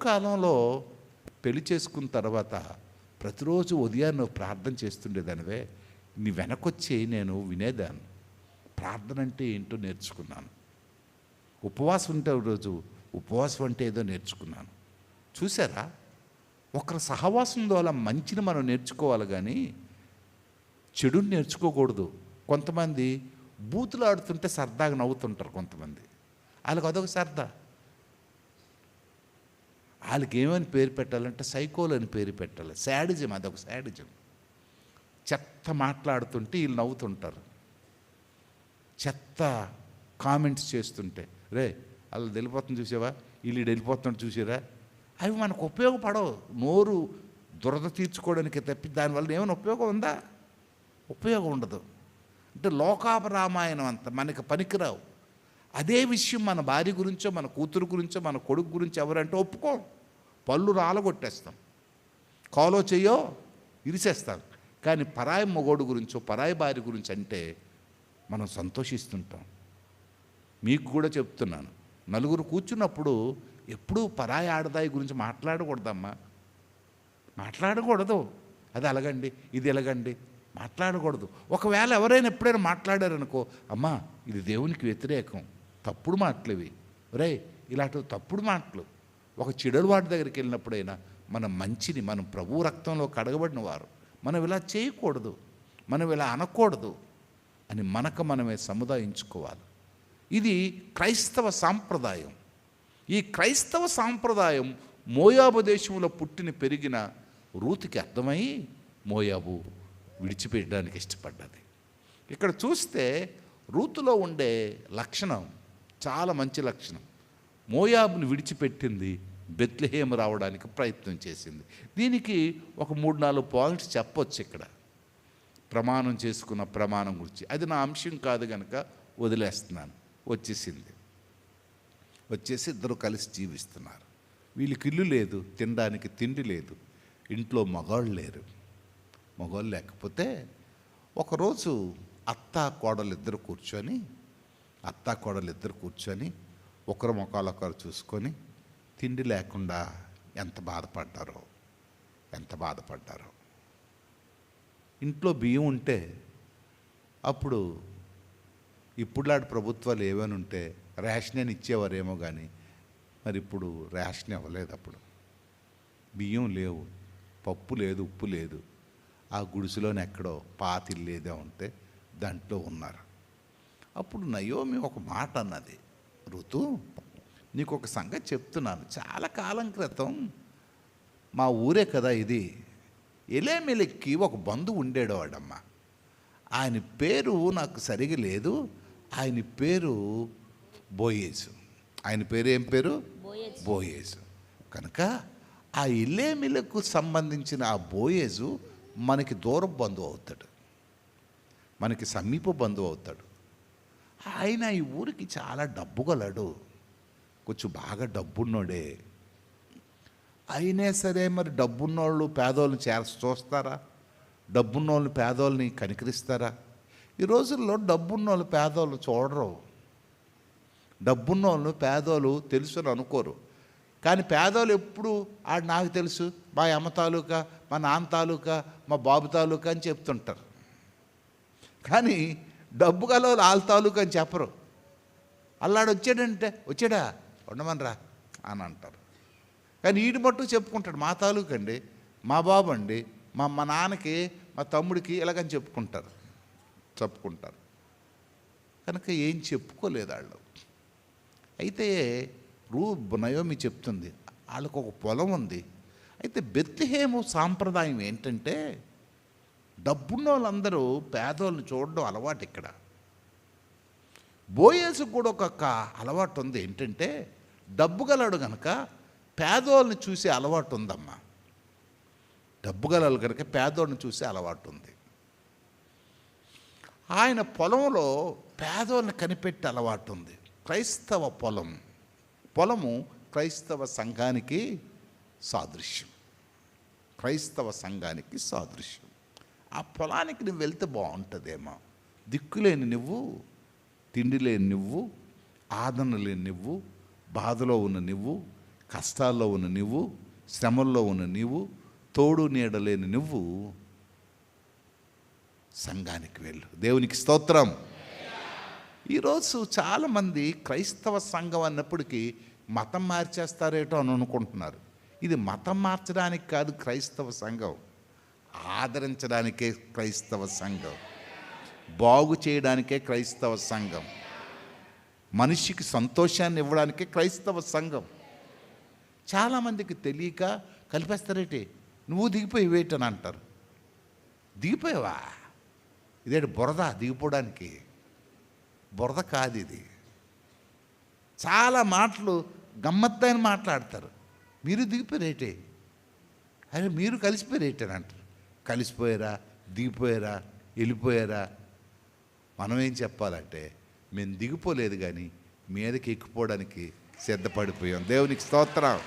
కాలంలో పెళ్లి చేసుకున్న తర్వాత ప్రతిరోజు ఉదయాన్నే నువ్వు ప్రార్థన చేస్తుండేదానివే, నీ వెనకొచ్చి నేను వినేదాన్ని. ప్రార్థన అంటే ఏంటో నేర్చుకున్నాను. ఉపవాసం ఉంటే రోజు ఉపవాసం అంటే ఏదో నేర్చుకున్నాను. చూసారా, ఒకరి సహవాసం ద్వారా మంచిని మనం నేర్చుకోవాలి కానీ చెడుని నేర్చుకోకూడదు. కొంతమంది బూతులు ఆడుతుంటే సరదాగా నవ్వుతుంటారు. కొంతమంది వాళ్ళకి అదొక సరదా. వాళ్ళకి ఏమని పేరు పెట్టాలంటే సైకోలు అని పేరు పెట్టాలి. శాడిజం, అదొక శాడిజం. చెత్త మాట్లాడుతుంటే వీళ్ళు నవ్వుతుంటారు. చెత్త కామెంట్స్ చేస్తుంటే, రే వాళ్ళు వెళ్ళిపోతుంది చూసావా, వీళ్ళు వెళ్ళిపోతున్నట్టు చూసారా, అవి మనకు ఉపయోగపడవు. నోరు దురద తీర్చుకోవడానికి తప్పి దానివల్ల ఏమైనా ఉపయోగం ఉందా? ఉపయోగం ఉండదు. అంటే లోకాపరామాయణం అంత మనకి పనికిరావు. అదే విషయం మన భార్య గురించో, మన కూతురు గురించో, మన కొడుకు గురించి ఎవరంటే ఒప్పుకోం. పళ్ళు రాలగొట్టేస్తాం, కాలో చెయ్యో ఇరిసేస్తాం. కానీ పరాయి మొగోడు గురించో, పరాయి భార్య గురించి అంటే మనం సంతోషిస్తుంటాం. మీకు కూడా చెప్తున్నాను, నలుగురు కూర్చున్నప్పుడు ఎప్పుడూ పరాయి ఆడదాయి గురించి మాట్లాడకూడదమ్మా. మాట్లాడకూడదు. అది ఎలాగండి, ఇది ఎలాగండి, మాట్లాడకూడదు. ఒకవేళ ఎవరైనా ఎప్పుడైనా మాట్లాడారనుకో, అమ్మా ఇది దేవునికి వ్యతిరేకం, తప్పుడు మాటలు ఇవి, రే ఇలాంటి తప్పుడు మాటలు. ఒక చెడుల వాడి దగ్గరికి వెళ్ళినప్పుడైనా మనం మంచిని, మనం ప్రభు రక్తంలో కడగబడిన వారు, మనం ఇలా చేయకూడదు, మనం ఇలా అనకూడదు అని మనకు మనమే సముదాయించుకోవాలి. ఇది క్రైస్తవ సాంప్రదాయం. ఈ క్రైస్తవ సాంప్రదాయం మోయాబు దేశంలో పుట్టిన పెరిగిన రూతుకి అర్థమై మోయాబు విడిచిపెట్టడానికి ఇష్టపడ్డది. ఇక్కడ చూస్తే రూతులో ఉండే లక్షణం చాలా మంచి లక్షణం. మోయాబుని విడిచిపెట్టింది, బెత్లెహేము రావడానికి ప్రయత్నం చేసింది. దీనికి ఒక 3-4 పాయింట్స్ చెప్పొచ్చు ఇక్కడ. ప్రమాణం చేసుకున్న ప్రమాణం గురించి, అది నా అంశం కాదు కనుక వదిలేస్తున్నాను. వచ్చేసి ఇద్దరు కలిసి జీవిస్తున్నారు. వీళ్ళకి ఇల్లు లేదు, తినడానికి తిండి లేదు, ఇంట్లో మగవాళ్ళు లేరు. మగవాళ్ళు లేకపోతే ఒకరోజు అత్తా కోడలు ఇద్దరు కూర్చొని ఒకరు ముఖాలొకరు చూసుకొని తిండి లేకుండా ఎంత బాధపడ్డారో. ఇంట్లో బియ్యం ఉంటే అప్పుడు ఇప్పుడులాంటి ప్రభుత్వాలు ఏమైనా ఉంటే రేషన్ అని ఇచ్చేవారేమో కానీ మరి ఇప్పుడు రేషన్ ఇవ్వలేదు. అప్పుడు బియ్యం లేవు, పప్పు లేదు, ఉప్పు లేదు. ఆ గుడిసెలోనే ఎక్కడో పాత ఇల్లు ఏదో ఉంటే దాంట్లో ఉన్నారు. అప్పుడు నయోమి ఒక మాట అన్నది, ఋతు నీకు ఒక సంగతి చెప్తున్నాను. చాలా కాలం క్రితం మా ఊరే కదా ఇది, ఎలేమెలెక్కి ఒక బంధువు ఉండేవాడమ్మా. ఆయన పేరు నాకు సరిగా లేదు. ఆయన పేరు బోయేజు. ఆయన పేరు ఏం పేరు? బోయేజు. కనుక ఆ ఎలేమెలకు సంబంధించిన ఆ బోయేజు మనకి దూర బంధువు అవుతాడు, మనకి సమీప బంధువు అవుతాడు. ఆయన ఈ ఊరికి చాలా డబ్బు గలడు, కొంచెం బాగా డబ్బున్నోడే. అయినా సరే మరి డబ్బున్నోళ్ళు పేదోళ్ళని చూస్తారా? డబ్బున్నోళ్ళని పేదోళ్ళని కనికరిస్తారా? ఈ రోజుల్లో డబ్బున్నోళ్ళు పేదోళ్ళు చూడరు. డబ్బున్నోళ్ళు పేదోళ్ళు తెలుసు అని అనుకోరు. కానీ పేదోళ్ళు ఎప్పుడు నాకు తెలుసు, మా అమ్మ తాలూకా, మా నాన్న తాలూకా, మా బాబు తాలూకా అని చెప్తుంటారు. కానీ డబ్బు గలవాళ్ళు వాళ్ళ తాలూకా అని చెప్పరు. అల్లాడు వచ్చాడంటే వచ్చాడా ఉండమనరా అని అంటారు. కానీ వీడి మట్టు చెప్పుకుంటాడు, మా తాలూకా అండి, మా బాబు అండి, మా నాన్నకి, మా తమ్ముడికి ఇలాగని చెప్పుకుంటారు. కనుక ఏం చెప్పుకోలేదు వాళ్ళు. అయితే నయోమి చెప్తుంది, వాళ్ళకు ఒక పొలం ఉంది. అయితే బెత్లెహేము సాంప్రదాయం ఏంటంటే డబ్బున్న వాళ్ళందరూ పేదోళ్ళని చూడడం అలవాటు. ఇక్కడ బోయేసుకు కూడా ఒక అలవాటు ఉంది. ఏంటంటే డబ్బు గలడు కనుక పేదోళ్ళని చూసే అలవాటు ఉందమ్మా. డబ్బు గలడు కనుక పేదోళ్ళని చూసే అలవాటు ఉంది. ఆయన పొలంలో పేదోళ్ళని కనిపెట్టే అలవాటు ఉంది. క్రైస్తవ పొలము క్రైస్తవ సంఘానికి సాదృశ్యం. ఆ పొలానికి నువ్వు వెళ్తే బాగుంటుందేమో. దిక్కులేని నువ్వు, తిండి లేని నువ్వు, ఆదరణ లేని నువ్వు, బాధలో ఉన్న నువ్వు, కష్టాల్లో ఉన్న నువ్వు, శ్రమల్లో ఉన్న నీవు, తోడు నీడలేని నువ్వు సంఘానికి వెళ్ళు. దేవునికి స్తోత్రం. ఈరోజు చాలామంది క్రైస్తవ సంఘం అన్నప్పటికీ మతం మార్చేస్తారేటో అని అనుకుంటున్నారు. ఇది మతం మార్చడానికి కాదు క్రైస్తవ సంఘం, ఆదరించడానికే క్రైస్తవ సంఘం, బాగు చేయడానికే క్రైస్తవ సంఘం, మనిషికి సంతోషాన్ని ఇవ్వడానికే క్రైస్తవ సంఘం. చాలామందికి తెలియక కలిపేస్తారేటి, నువ్వు దిగిపోయి అని అంటారు. దిగిపోయావా? ఇదేంటి బురద దిగిపోవడానికి? బురద కాదు ఇది. చాలా మాటలు గమ్మత్తైన మాట్లాడతారు. మీరు దిగిపోయారేటే, అరే మీరు కలిసిపోయారేటే అని అంటారు. కలిసిపోయారా, దిగిపోయారా, వెళ్ళిపోయారా? మనం ఏం చెప్పాలంటే మేము దిగిపోలేదు కానీ మీదకి ఎక్కిపోవడానికి సిద్ధపడిపోయాం. దేవునికి స్తోత్రం.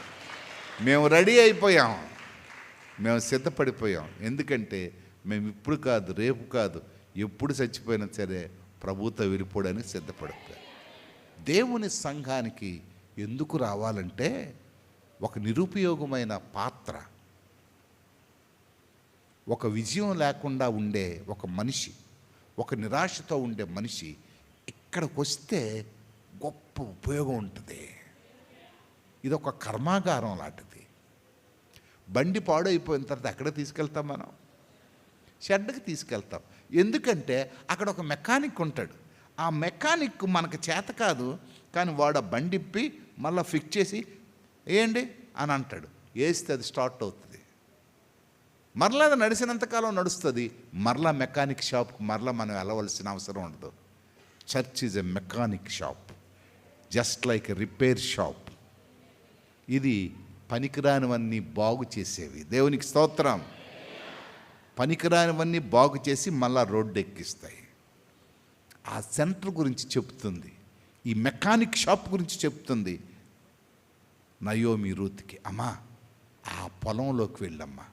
మేము రెడీ అయిపోయాం, మేము సిద్ధపడిపోయాం. ఎందుకంటే మేము ఇప్పుడు కాదు, రేపు కాదు, ఎప్పుడు చచ్చిపోయినా సరే ప్రభుతో వెళ్ళిపోవడానికి సిద్ధపడిపోయాం. దేవుని సంఘానికి ఎందుకు రావాలంటే ఒక నిరుపయోగమైన పాత్ర, ఒక విజయం లేకుండా ఉండే ఒక మనిషి, ఒక నిరాశతో ఉండే మనిషి ఇక్కడికి వస్తే గొప్ప ఉపయోగం ఉంటుంది. ఇది ఒక కర్మాగారం లాంటిది. బండి పాడైపోయిన తర్వాత ఎక్కడ తీసుకెళ్తాం మనం? షెడ్కి తీసుకెళ్తాం. ఎందుకంటే అక్కడ ఒక మెకానిక్ ఉంటాడు. ఆ మెకానిక్ మనకు చేత కాదు, కానీ వాడు ఆ బండి ఇప్పి మళ్ళీ ఫిక్స్ చేసి వేయండి అని అంటాడు. వేస్తే అది స్టార్ట్ అవుతుంది. మరలా అది నడిచినంతకాలం నడుస్తుంది. మరలా మెకానిక్ షాప్కి మరలా మనం వెళ్ళవలసిన అవసరం ఉండదు. Church is a mechanic shop, just like a repair shop. ఇది పనికిరానివన్నీ బాగు చేసేవి. దేవునికి స్తోత్రం. పనికిరానివన్నీ బాగు చేసి మళ్ళా రోడ్డు ఎక్కిస్తాయి. ఆ సెంటర్ గురించి చెప్తుంది, ఈ మెకానిక్ షాప్ గురించి చెప్తుంది నయోమి రూత్కి. అమ్మా ఆ పొలంలోకి వెళ్ళమ్మా,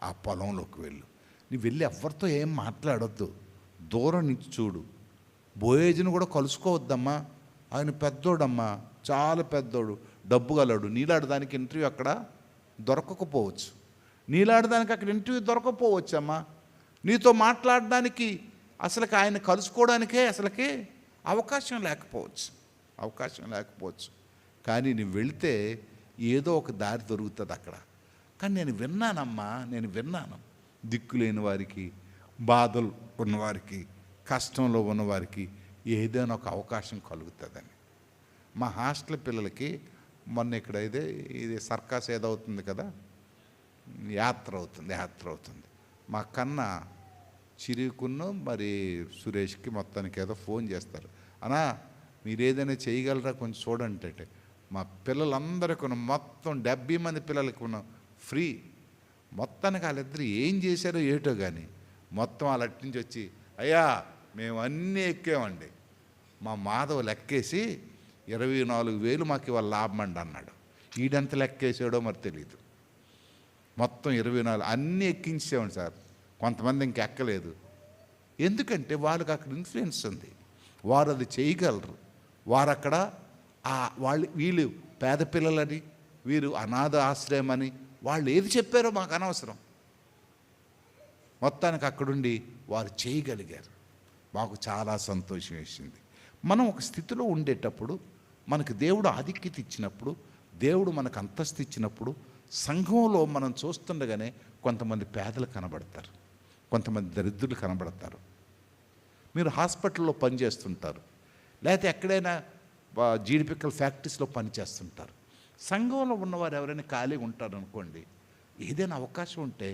ఆ పొలంలోకి వెళ్ళు. నువ్వు వెళ్ళి ఎవరితో ఏం మాట్లాడొద్దు, దూరం నుంచి చూడు. బోయేజును కూడా కలుసుకోవద్దమ్మా, ఆయన పెద్దోడమ్మా, చాలా పెద్దోడు, డబ్బు గలడు. నీలాడదానికి ఇంటర్వ్యూ అక్కడ దొరకకపోవచ్చు, నీలాడదానికి అక్కడ ఇంటర్వ్యూ దొరకకపోవచ్చు అమ్మా. నీతో మాట్లాడడానికి అసలుకి ఆయన కలుసుకోవడానికే అసలుకి అవకాశం లేకపోవచ్చు. కానీ నువ్వు వెళితే ఏదో ఒక దారి దొరుకుతుంది అక్కడ. కానీ నేను విన్నాను, దిక్కులేని వారికి, బాధలు ఉన్నవారికి, కష్టంలో ఉన్నవారికి ఏదైనా ఒక అవకాశం కలుగుతుందని. మా హాస్టల్ పిల్లలకి మొన్న ఇక్కడ ఇది సర్కస్ ఏదవుతుంది కదా, యాత్ర అవుతుంది. మా కన్నా చిరుకును మరి సురేష్కి మొత్తానికి ఏదో ఫోన్ చేస్తారు, అన్నా మీరు ఏదైనా చేయగలరా కొంచెం చూడండి అంటే. మా పిల్లలందరికీ మొత్తం 70 మంది పిల్లలకి ఫ్రీ. మొత్తానికి వాళ్ళిద్దరు ఏం చేశారో ఏటో కానీ మొత్తం వాళ్ళ నుంచి వచ్చి, అయ్యా మేము అన్నీ ఎక్కామండి, మా మాధవ్ లెక్కేసి 24,000 మాకు ఇవాళ లాభమండి అన్నాడు. ఈడెంత లెక్కేసాడో మరి తెలియదు. మొత్తం 24 అన్నీ ఎక్కించామండి సార్. కొంతమంది ఇంకెక్కలేదు. ఎందుకంటే వాళ్ళకి అక్కడ ఇన్ఫ్లుయెన్స్ ఉంది, వారు అది చేయగలరు. వారు అక్కడ వీళ్ళు పేద పిల్లలని, వీరు అనాథ ఆశ్రయం అని వాళ్ళు ఏది చెప్పారో మాకు అనవసరం. మొత్తానికి అక్కడుండి వారు చేయగలిగారు. మాకు చాలా సంతోషం వేసింది. మనం ఒక స్థితిలో ఉండేటప్పుడు, మనకు దేవుడు ఆధిక్యత ఇచ్చినప్పుడు, దేవుడు మనకు అంతస్తు ఇచ్చినప్పుడు, సంఘంలో మనం చూస్తుండగానే కొంతమంది పేదలు కనబడతారు, కొంతమంది దరిద్రులు కనబడతారు. మీరు హాస్పిటల్లో పనిచేస్తుంటారు, లేకపోతే ఎక్కడైనా జీడిపిక్కల ఫ్యాక్టరీస్లో పనిచేస్తుంటారు. సంఘంలో ఉన్నవారు ఎవరైనా ఖాళీగా ఉంటారు అనుకోండి, ఏదైనా అవకాశం ఉంటే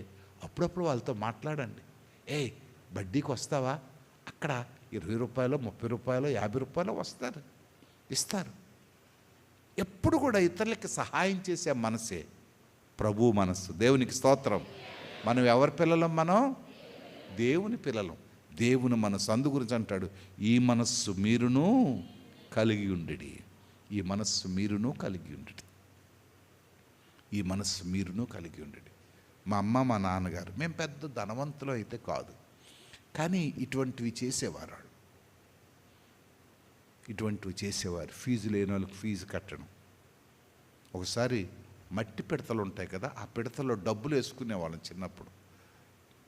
అప్పుడప్పుడు వాళ్ళతో మాట్లాడండి. బడ్డీకి వస్తావా? అక్కడ 20 రూపాయలు, 30 రూపాయలు, 50 రూపాయలు ఇస్తారు. ఎప్పుడు కూడా ఇతరులకి సహాయం చేసే మనసే ప్రభు మనస్సు. దేవునికి స్తోత్రం. మనం ఎవరి పిల్లలం? మనం దేవుని పిల్లలం. దేవుని మనస్సు. అందు గురించి అంటాడు, ఈ మనస్సు మీరును కలిగి ఉండడి, ఈ మనస్సు మీరును కలిగి ఉండడి, ఈ మనస్సు మీరును కలిగి ఉండడి. మా అమ్మ మా నాన్నగారు, మేము పెద్ద ధనవంతులు అయితే కాదు, కానీ ఇటువంటివి చేసేవారు. ఇటువంటివి చేసేవారు. ఫీజు లేని వాళ్ళకి ఫీజు కట్టడం, ఒకసారి మట్టి పిడతలు ఉంటాయి కదా, ఆ పిడతల్లో డబ్బులు వేసుకునేవాళ్ళం చిన్నప్పుడు.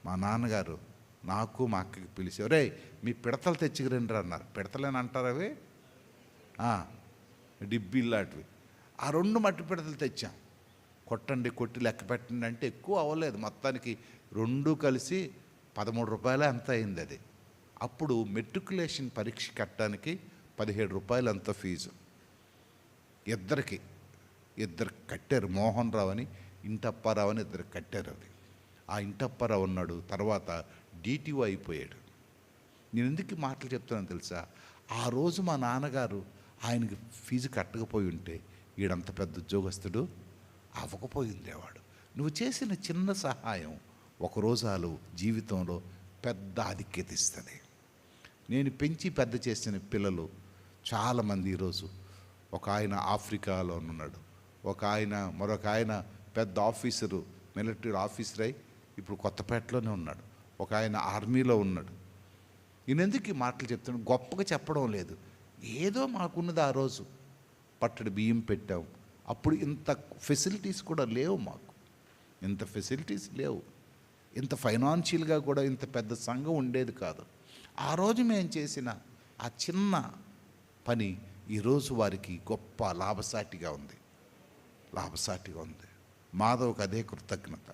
మా నాన్నగారు నాకు మా అక్కకి పిలిచి, రే మీ పిడతలు తెచ్చిరండి అన్నారు. పిడతలేని అంటారు అవి, డిబ్బిల్లాంటివి. ఆ 2 మట్టి పిడతలు తెచ్చాం. కొట్టండి, కొట్టి లెక్క పెట్టండి అంటే ఎక్కువ అవ్వలేదు, మొత్తానికి 2 కలిసి 13 రూపాయలే అంత అయింది అది. అప్పుడు మెట్రికులేషన్ పరీక్ష కట్టడానికి 17 రూపాయలు అంత ఫీజు. ఇద్దరు కట్టారు. మోహన్ రావు అని, ఇంటప్పారావు అని ఇద్దరు కట్టారు. అది ఆ ఇంటప్పారావు ఉన్నాడు, తర్వాత DTO అయిపోయాడు. నేను ఎందుకు మాటలు చెప్తున్నాను తెలుసా? ఆ రోజు మా నాన్నగారు ఆయనకి ఫీజు కట్టకపోయి ఉంటే ఈడంత పెద్ద ఉద్యోగస్తుడు అవ్వకపోయి ఉండేవాడు. నువ్వు చేసిన చిన్న సహాయం ఒకరోజు వాళ్ళు జీవితంలో పెద్ద ఆధిక్యత ఇస్తుంది. నేను పెంచి పెద్ద చేసిన పిల్లలు చాలామంది ఈరోజు, ఒక ఆయన ఆఫ్రికాలో ఉన్నాడు, మరొక ఆయన పెద్ద ఆఫీసరు, మిలిటరీ ఆఫీసర్ అయి ఇప్పుడు కొత్తపేటలోనే ఉన్నాడు, ఒక ఆయన ఆర్మీలో ఉన్నాడు. నేను ఎందుకు ఈ మాటలు చెప్తున్నాను? గొప్పగా చెప్పడం లేదు, ఏదో మాకున్నది. ఆ రోజు పట్టడి బియ్యం పెట్టాం. అప్పుడు ఇంత ఫెసిలిటీస్ కూడా లేవు, మాకు ఇంత ఫెసిలిటీస్ లేవు, ఇంత ఫైనాన్షియల్గా కూడా ఇంత పెద్ద సంఘం ఉండేది కాదు. ఆ రోజు మేము చేసిన ఆ చిన్న పని ఈరోజు వారికి గొప్ప లాభసాటిగా ఉంది. మాధవ్కి అదే కృతజ్ఞత.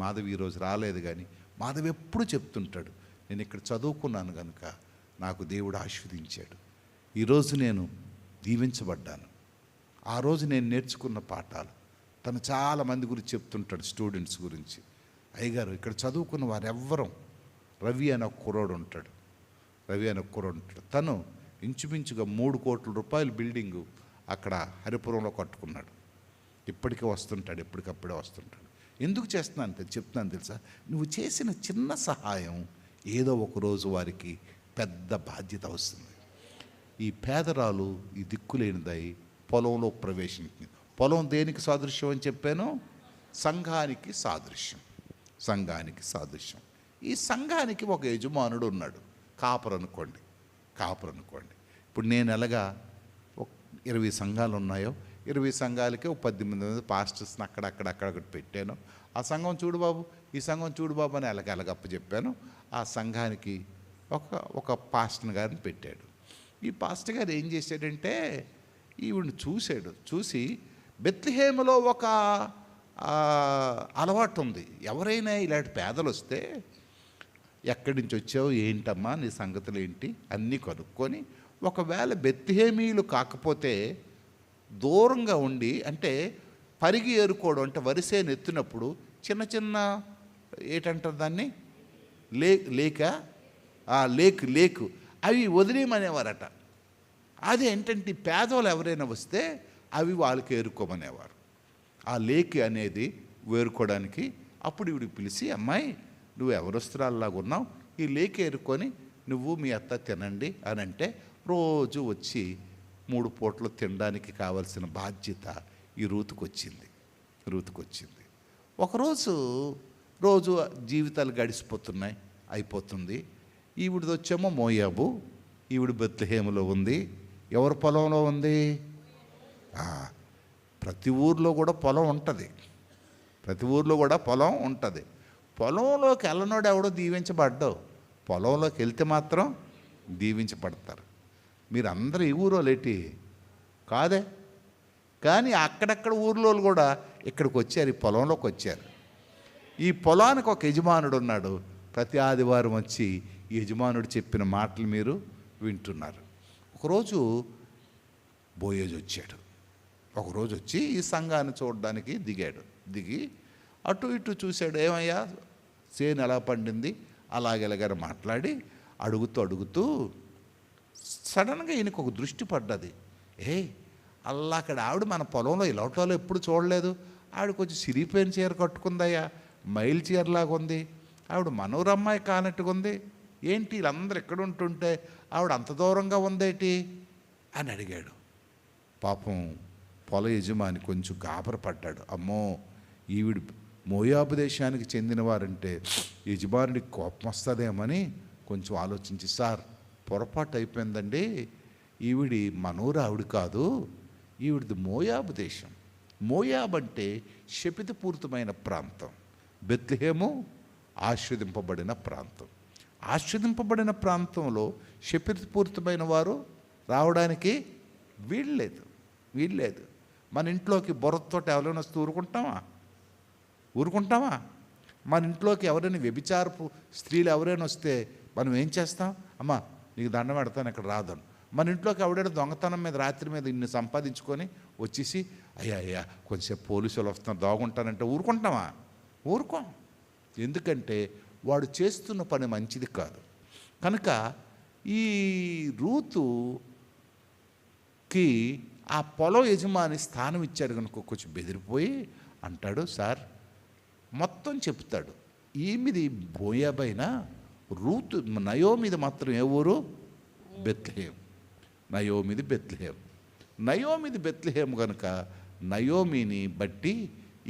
మాధవ్ ఈరోజు రాలేదు, కానీ మాధవ్ ఎప్పుడు చెప్తుంటాడు, నేను ఇక్కడ చదువుకున్నాను కనుక నాకు దేవుడు ఆశీర్వదించాడు, ఈరోజు నేను దీవించబడ్డాను. ఆ రోజు నేను నేర్చుకున్న పాఠాలు తను చాలామంది గురించి చెప్తుంటాడు, స్టూడెంట్స్ గురించి. అయ్యగారు ఇక్కడ చదువుకున్న వారు ఎవ్వరం, రవి అనే ఒక కుర్రోడు ఉంటాడు. తను ఇంచుమించుగా 3 కోట్ల రూపాయల బిల్డింగు అక్కడ హరిపురంలో కట్టుకున్నాడు. ఎప్పటికప్పుడే వస్తుంటాడు. ఎందుకు చెప్తున్నాను తెలుసా? నువ్వు చేసిన చిన్న సహాయం ఏదో ఒకరోజు వారికి పెద్ద బాధ్యత వస్తుంది. ఈ పేదరాలు ఈ దిక్కులేనిదై పొలంలో ప్రవేశించింది. పొలం దేనికి సాదృశ్యం అని చెప్పాను? సంఘానికి సాదృశ్యం. ఈ సంఘానికి ఒక యజమానుడు ఉన్నాడు, కాపరు అనుకోండి. ఇప్పుడు నేను ఎలాగా 20 సంఘాలు ఉన్నాయో, 20 సంఘాలకి 18 మంది పాస్టర్స్ని అక్కడ పెట్టాను. ఆ సంఘం చూడు బాబు, ఈ సంఘం చూడు బాబు అని ఎలగప్ప చెప్పాను. ఆ సంఘానికి ఒక పాస్టర్ గారిని పెట్టాడు. ఈ పాస్టర్ గారు ఏం చేశాడంటే, ఈవిడిని చూసి బెత్లెహేములో ఒక అలవాటు ఉంది. ఎవరైనా ఇలాంటి పేదలు వస్తే, ఎక్కడి నుంచి వచ్చావు, ఏంటమ్మా నీ సంగతులు ఏంటి అన్నీ కనుక్కొని, ఒకవేళ బెత్లెహేమీయులు కాకపోతే దూరంగా ఉండి, అంటే పరిగి ఏరుకోవడం, అంటే వరిసేను ఎత్తినప్పుడు చిన్న ఏంటంటారు దాన్ని, లేకు అవి వదిలేయమనేవారట. అది ఏంటంటే పేదవాళ్ళు ఎవరైనా వస్తే అవి వాళ్ళకి ఏరుకోమనేవారు. ఆ లేక్ అనేది వేరుకోవడానికి. అప్పుడు ఇవిడికి పిలిచి, అమ్మాయి నువ్వు ఎవరొస్తురాల్లాగా ఉన్నావు, ఈ లేక్ ఏరుకొని నువ్వు మీ అత్త తినండి అని అంటే, రోజు వచ్చి 3 పూటలు తినడానికి కావలసిన బాధ్యత ఈ రూతుకు వచ్చింది. రోజు జీవితాలు గడిచిపోతున్నాయి, అయిపోతుంది. ఈవిడిది వచ్చేమో మోయాబు, ఈవిడ బెత్లెహేములో ఉంది. ఎవరి పొలంలో ఉంది? ప్రతి ఊర్లో కూడా పొలం ఉంటుంది. పొలంలోకి వెళ్ళనోడు ఎవడో దీవించబడ్డావు, పొలంలోకి వెళ్తే మాత్రం దీవించబడతారు. మీరందరూ ఈ ఊరోలేటి కాదే, కానీ అక్కడక్కడ ఊర్లో కూడా ఇక్కడికి వచ్చారు, ఈ పొలంలోకి వచ్చారు. ఈ పొలానికి ఒక యజమానుడు ఉన్నాడు. ప్రతి ఆదివారం వచ్చి ఈ యజమానుడు చెప్పిన మాటలు మీరు వింటున్నారు. ఒకరోజు బోయేజ్ వచ్చాడు. ఒకరోజు వచ్చి ఈ సంఘాన్ని చూడడానికి దిగి అటు ఇటు చూశాడు. ఏమయ్యా చేను ఎలా పండింది అలాగెలాగని మాట్లాడి అడుగుతూ సడన్గా ఈయనకు ఒక దృష్టి పడ్డది. అక్కడ ఆవిడ మన పొలంలో ఇలాంటి ఎప్పుడు చూడలేదు, ఆవిడ కొంచెం సిరిపోయిన చీర కట్టుకుందయ్యా, మైల్ చీరలాగా ఉంది, ఆవిడ మనోరమ్మాయి కానట్టుగా ఉంది, ఏంటి వీళ్ళందరూ ఎక్కడ ఉంటుంటే ఆవిడ అంత దూరంగా ఉందేటి అని అడిగాడు. పాపం పొల యజమాని కొంచెం గాబరపడ్డాడు. అమ్మో ఈవిడ మోయాబు దేశానికి చెందినవారంటే యజమానుడికి కోపం వస్తుందేమని కొంచెం ఆలోచించి, సార్ పొరపాటు అయిపోయిందండి, ఈవిడి మనూరు ఆవిడ కాదు, ఈవిడిది మోయాబు దేశం, మోయాబ్ అంటే శపితపూరితమైన ప్రాంతం, బెత్లెహేము ఆశీర్వదింపబడిన ప్రాంతం. ఆశీర్వదింపబడిన ప్రాంతంలో శపితపూరితమైన వారు రావడానికి వీల్లేదు. మన ఇంట్లోకి బొరతోటి ఎవరైనా వస్తే ఊరుకుంటామా? మన ఇంట్లోకి ఎవరైనా వ్యభిచారపు స్త్రీలు ఎవరైనా వస్తే మనం ఏం చేస్తాం? అమ్మా నీకు దండం పెడతాను, ఇక్కడ రాదను. మన ఇంట్లోకి ఎవడైనా దొంగతనం మీద రాత్రి మీద ఇన్ని సంపాదించుకొని వచ్చేసి అయ్యా కొంచెంసేపు పోలీసులు వస్తున్నారు దాగుంటానంటే ఊరుకోం. ఎందుకంటే వాడు చేస్తున్న పని మంచిది కాదు. కనుక ఈ రూతుకి ఆ పొలం యజమాని స్థానం ఇచ్చాడు కనుక కొంచెం బెదిరిపోయి అంటాడు, సార్ మొత్తం చెప్తాడు. ఈమెది మోయాబైన రూతు, నయోమిది మాత్రం ఏ ఊరు? బెత్లెహేం. నయోమిది బెత్లెహేం కనుక నయోమిని బట్టి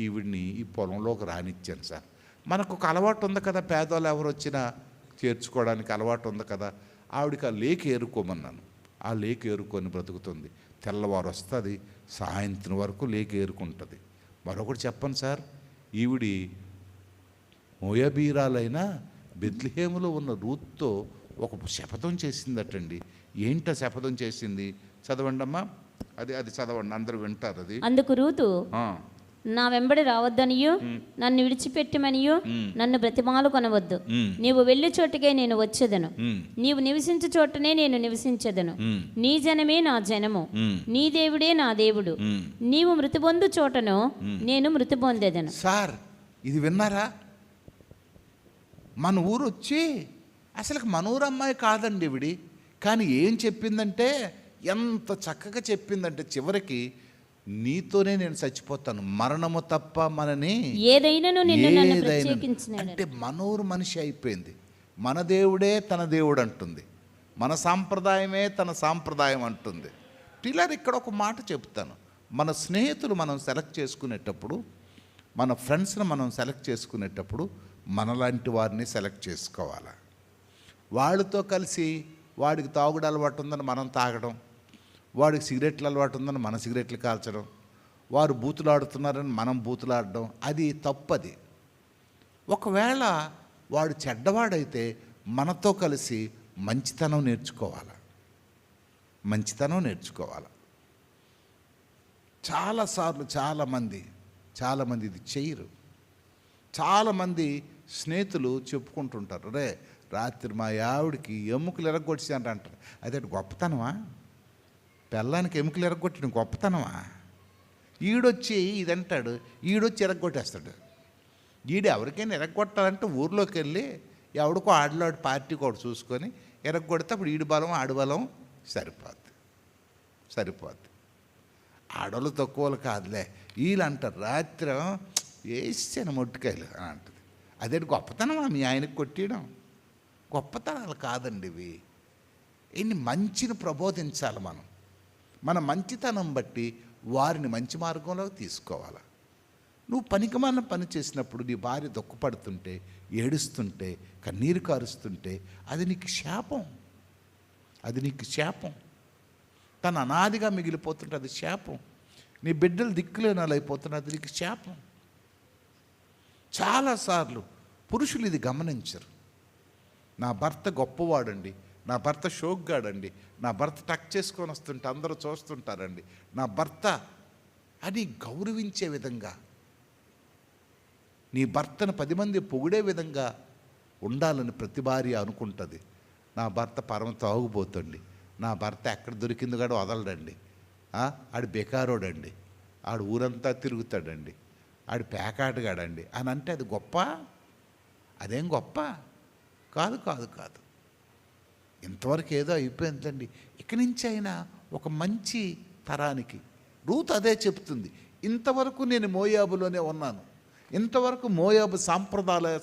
ఈవిడ్ని ఈ పొలంలోకి రానిచ్చాను సార్. మనకు ఒక అలవాటు ఉంది కదా, పేదవాళ్ళు ఎవరు వచ్చినా చేర్చుకోవడానికి అలవాటు ఉంది కదా. ఆవిడకి ఆ లేక్ ఏరుకోమన్నాను. ఆ లేక్ ఏరుకొని బ్రతుకుతుంది. తెల్లవారు వస్తుంది, సాయంత్రం వరకు లేక్ ఏరుకుంటుంది. మరొకటి చెప్పను సార్, ఈవిడి మోయాబీరాలైన బెత్లెహేములో ఉన్న రూత్తో ఒక శపథం చేసిందటండి. ఏంట శపథం చేసింది? చదవండి అమ్మా, అది చదవండి, అందరూ వింటారు. అది అందుకు రూతు, నా వెంబడి రావద్దనియు నన్ను విడిచిపెట్టమనియు నన్ను బ్రతిమాలు కొనవద్దు. నీవు వెళ్ళే చోటుకే నేను వచ్చేదను, నీవు నివసించు చోటనే నేను నివసించదను. నీ జనమే నా జనము, నీ దేవుడే నా దేవుడు. నీవు మృతి పొందు చోటను నేను మృతి పొందేదను. సార్ ఇది విన్నారా? మన ఊరు వచ్చి అసలు మన ఊరు అమ్మాయి కాదండి ఇవిడి, కానీ ఏం చెప్పిందంటే, ఎంత చక్కగా చెప్పిందంటే చివరికి నీతోనే నేను చచ్చిపోతాను, మరణము తప్ప మనని ఏదైనా అంటే మనూరు మనిషి అయిపోయింది. మన దేవుడే తన దేవుడు అంటుంది, మన సాంప్రదాయమే తన సాంప్రదాయం అంటుంది. పిల్లలు ఇక్కడ ఒక మాట చెప్తాను, మన స్నేహితులు మనం సెలెక్ట్ చేసుకునేటప్పుడు, మన ఫ్రెండ్స్ని మనం సెలెక్ట్ చేసుకునేటప్పుడు మనలాంటి వారిని సెలెక్ట్ చేసుకోవాలి. వాళ్ళతో కలిసి వాడికి తాగుడు అలవాటు ఉందని మనం తాగడం, వాడికి సిగరెట్లు అలవాటు ఉందని మన సిగరెట్లు కాల్చడం, వారు బూతులు ఆడుతున్నారని మనం బూతులు ఆడడం, అది తప్పది. ఒకవేళ వాడు చెడ్డవాడైతే మనతో కలిసి మంచితనం నేర్చుకోవాలి. చాలాసార్లు చాలామంది ఇది చేయరు. చాలామంది స్నేహితులు చెప్పుకుంటుంటారు, రే రాత్రి మా ఆవిడికి ఎముకలు ఎరగొట్టిందంట అంటారు. అదే గొప్పతనమా? పెళ్ళానికి ఎముకలు ఎరగొట్టిన గొప్పతనమా? ఈడొచ్చి ఇదంటాడు, ఈడొచ్చి ఎరగొట్టేస్తాడు. ఈడు ఎవరికైనా ఎరగొట్టాలంటే ఊర్లోకి వెళ్ళి ఎవడికో ఆడలాడు పార్టీ కూడా చూసుకొని ఎరగొడితే అప్పుడు ఈడు బలం ఆడు బలం సరిపోద్ది. ఆడవాళ్ళు తక్కువలు కాదులే, వీళ్ళు అంటారు రాత్రి వేసాను మొట్టికాయలు అని అంటుంది. అదే గొప్పతనమా మీ ఆయనకు కొట్టేయడం? గొప్పతనాలు కాదండి ఇవి. ఇన్ని మంచిని ప్రబోధించాలి మనం. మన మంచితనం బట్టి వారిని మంచి మార్గంలోకి తీసుకోవాలి. నువ్వు పనికిమాలిన పని చేసినప్పుడు నీ భార్య దుఃఖపడుతుంటే, ఏడుస్తుంటే, కన్నీరు కారుస్తుంటే అది నీకు శాపం. తను అనాదిగా మిగిలిపోతుంటే అది శాపం. నీ బిడ్డలు దిక్కులేని వాళ్ళు అయిపోతున్నా అది నీకు శాపం. చాలాసార్లు పురుషులు ఇది గమనించరు. నా భర్త గొప్పవాడండి, నా భర్త షోక్గాడండి, నా భర్త టక్ చేసుకొని వస్తుంటే అందరూ చూస్తుంటారండి, నా భర్త అని గౌరవించే విధంగా, నీ భర్తను 10 మంది పొగిడే విధంగా ఉండాలని ప్రతి భార్య అనుకుంటుంది. నా భర్త పరమ తాగుబోతండి, నా భర్త ఎక్కడ దొరికింది కూడా వదలడండి, ఆడు బెకారోడండి, ఆడు ఊరంతా తిరుగుతాడండి, ఆడు పేకాటగాడండి అని అంటే అది గొప్ప? అదేం గొప్ప కాదు. ఇంతవరకు ఏదో అయిపోయిందండి. ఇక్కడి నుంచి అయినా ఒక మంచి తరానికి రూత్ అదే చెప్తుంది, ఇంతవరకు నేను మోయాబులోనే ఉన్నాను, ఇంతవరకు మోయాబు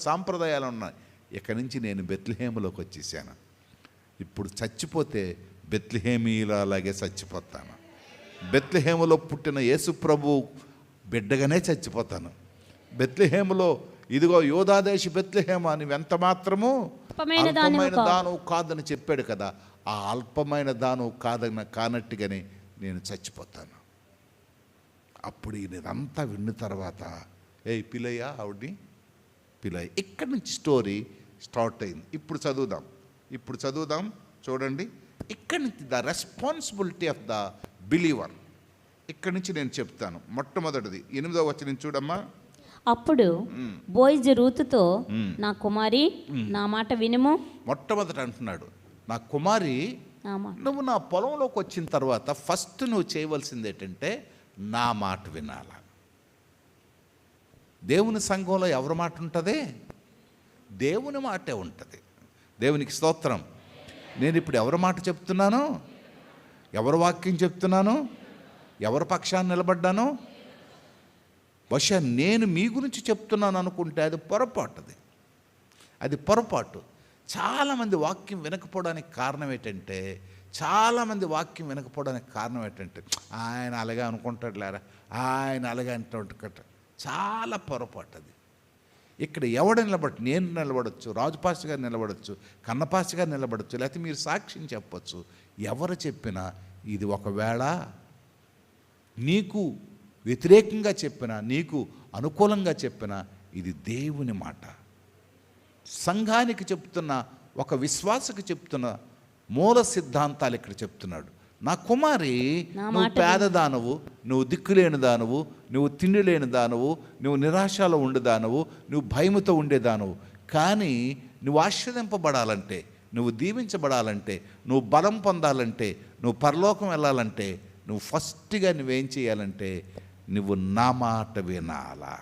సాంప్రదాయాలు ఉన్నాయి, ఇక్కడి నుంచి నేను బెత్లెహేములోకి వచ్చేసాను. ఇప్పుడు చచ్చిపోతే బెత్లెహేమీలాగే చచ్చిపోతాను. బెత్లెహేములో పుట్టిన యేసు ప్రభు బిడ్డగానే చచ్చిపోతాను. బెత్లెహేములో ఇదిగో యోధాదేశ బెత్లెహేమ అని ఎంత మాత్రము అల్పమైన దానవు కాదని చెప్పాడు కదా, ఆ అల్పమైన దానవు కానట్టుగానే నేను చచ్చిపోతాను. అప్పుడు ఈయన ఇదంతా విన్న తర్వాత పిల్లయ్యా ఆవిడ్ని పిల్లయ్య. ఇక్కడి నుంచి స్టోరీ స్టార్ట్ అయింది. ఇప్పుడు చదువుదాం చూడండి. ఇక్కడి నుంచి the responsibility of the believer. ఇక్కడి నుంచి నేను చెప్తాను. మొట్టమొదటిది 8వ వచనం చూడమ్మా. అప్పుడు బోయజు రూతుతో, నా కుమారి, నా మాట వినుము. మొట్టమొదట అంటున్నాడు, నా కుమారి, నువ్వు నా పొలంలోకి వచ్చిన తర్వాత ఫస్ట్ నువ్వు చేయవలసింది ఏంటంటే నా మాట వినాల. దేవుని సంఘంలో ఎవరి మాట ఉంటుంది? దేవుని మాటే ఉంటుంది. దేవునికి స్తోత్రం. నేను ఇప్పుడు ఎవరి మాట చెప్తున్నాను? ఎవరి వాక్యం చెప్తున్నాను? ఎవరి పక్షాన్ని నిలబడ్డాను? బహుశా నేను మీ గురించి చెప్తున్నాను అనుకుంటే అది పొరపాటుది. అది పొరపాటు. చాలామంది వాక్యం వినకపోవడానికి కారణం ఏంటంటే ఆయన అలాగే అనుకుంటాడు లేరా, ఆయన అలాగే అంటుంట. చాలా పొరపాటు అది. ఇక్కడ ఎవడు నిలబడి, నేను నిలబడచ్చు, రాజుపాస్టర్ గారు నిలబడచ్చు, కన్నపాస్టర్ గారు నిలబడచ్చు, లేకపోతే మీరు సాక్ష్యం చెప్పచ్చు. ఎవరు చెప్పినా ఇది ఒకవేళ నీకు వ్యతిరేకంగా చెప్పినా, నీకు అనుకూలంగా చెప్పినా, ఇది దేవుని మాట. సంఘానికి చెప్తున్న, ఒక విశ్వాసకు చెప్తున్న మూల సిద్ధాంతాలు ఇక్కడ చెప్తున్నాడు. నా కుమారి, నువ్వు పేదదానవు, నువ్వు దిక్కులేని దానవు, నువ్వు తిండి లేని దానవు, నువ్వు నిరాశలో ఉండేదానవు, నువ్వు భయముతో ఉండేదానవు. కానీ నువ్వు ఆశీర్వదింపబడాలంటే, నువ్వు దీవించబడాలంటే, నువ్వు బలం పొందాలంటే, నువ్వు పరలోకం వెళ్ళాలంటే, నువ్వు ఫస్ట్గా నువ్వేం చేయాలంటే నువ్వు నా మాట వినాలా.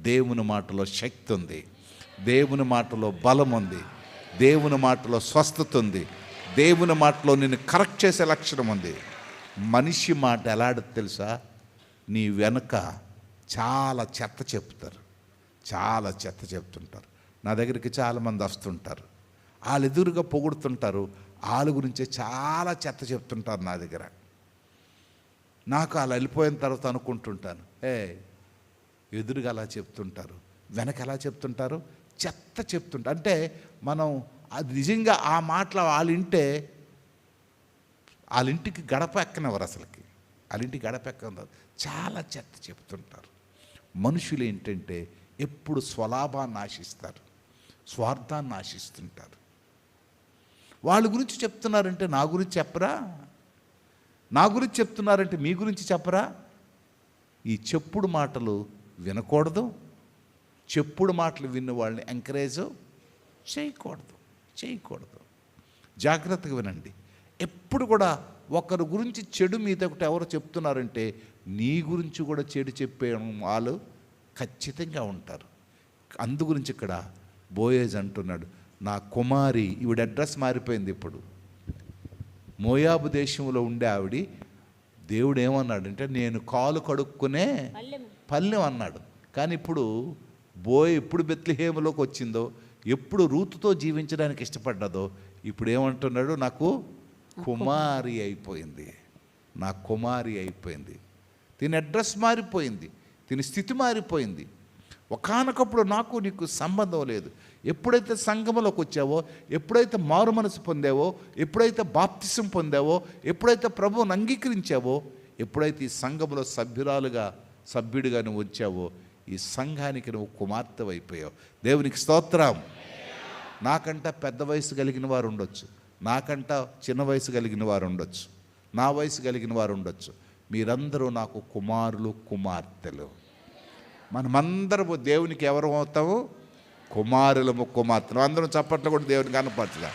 దేవుని మాటలో శక్తి ఉంది, దేవుని మాటలో బలం ఉంది, దేవుని మాటలో స్వస్థత ఉంది, దేవుని మాటలో నిన్ను కరెక్ట్ చేసే లక్షణం ఉంది. మనిషి మాట ఎలాంటిది తెలుసా? నీ వెనక చాలా చెత్త చెప్తారు, చాలా చెత్త చెప్తుంటారు. నా దగ్గరికి చాలామంది వస్తుంటారు, వాళ్ళు ఎదురుగా పొగుడుతుంటారు, వాళ్ళ గురించే చాలా చెత్త చెప్తుంటారు నా దగ్గర. నాకు అలా వెళ్ళిపోయిన తర్వాత అనుకుంటుంటాను, ఎదురుగా అలా చెప్తుంటారు, వెనక ఎలా చెప్తుంటారు, చెత్త చెప్తుంటారు. అంటే మనం అది నిజంగా ఆ మాటలు వాళ్ళింటికి గడప ఎక్కనివ్వరు, అసలుకి వాళ్ళింటికి గడప ఎక్కనివ్వరు. చాలా చెత్త చెప్తుంటారు. మనుషులు ఏంటంటే ఎప్పుడు స్వలాభాన్ని ఆశిస్తారు, స్వార్థాన్ని ఆశిస్తుంటారు. వాళ్ళ గురించి చెప్తున్నారంటే నా గురించి చెప్పరా? నా గురించి చెప్తున్నారంటే మీ గురించి చెప్పరా? ఈ చెప్పుడు మాటలు వినకూడదు. చెప్పుడు మాటలు విన్న వాళ్ళని ఎంకరేజ్ చేయకూడదు. జాగ్రత్తగా వినండి. ఎప్పుడు కూడా ఒకరి గురించి చెడు మీద ఒకటి ఎవరు చెప్తున్నారంటే నీ గురించి కూడా చెడు చెప్పే వాళ్ళు ఖచ్చితంగా ఉంటారు. అందు గురించి ఇక్కడ బోయేజ్ అంటున్నాడు, నా కుమారి. ఈవిడ అడ్రస్ మారిపోయింది. ఇప్పుడు మోయాబు దేశంలో ఉండే ఆవిడ, దేవుడు ఏమన్నాడంటే నేను కాలు కడుక్కునే పల్లెం అన్నాడు. కానీ ఇప్పుడు ఎప్పుడు బెత్లెహేములోకి వచ్చిందో, ఎప్పుడు రూతుతో జీవించడానికి ఇష్టపడ్డదో, ఇప్పుడు ఏమంటున్నాడు, నాకు కుమారి అయిపోయింది, నా కుమారి అయిపోయింది. దీని అడ్రస్ మారిపోయింది, దీని స్థితి మారిపోయింది. ఒకానొకప్పుడు నాకు నీకు సంబంధం లేదు. ఎప్పుడైతే సంఘములోకి వచ్చావో, ఎప్పుడైతే మారు మనసు పొందావో, ఎప్పుడైతే బాప్తిసం పొందావో, ఎప్పుడైతే ప్రభువుని అంగీకరించావో, ఎప్పుడైతే ఈ సంఘములో సభ్యుడిగా నువ్వు వచ్చావో, ఈ సంఘానికి నువ్వు కుమార్తె అయిపోయావు. దేవునికి స్తోత్రం. నాకంట పెద్ద వయసు కలిగిన వారు ఉండొచ్చు, నాకంట చిన్న వయసు కలిగిన వారు ఉండొచ్చు, నా వయసు కలిగిన వారు ఉండొచ్చు. మీరందరూ నాకు కుమారులు, కుమార్తెలు. మనమందరము దేవునికి ఎవరు అవుతాము? కుమారులము, కుమార్తెలు. అందరం చప్పట్లు కూడా దేవునికి కనపరచుగా.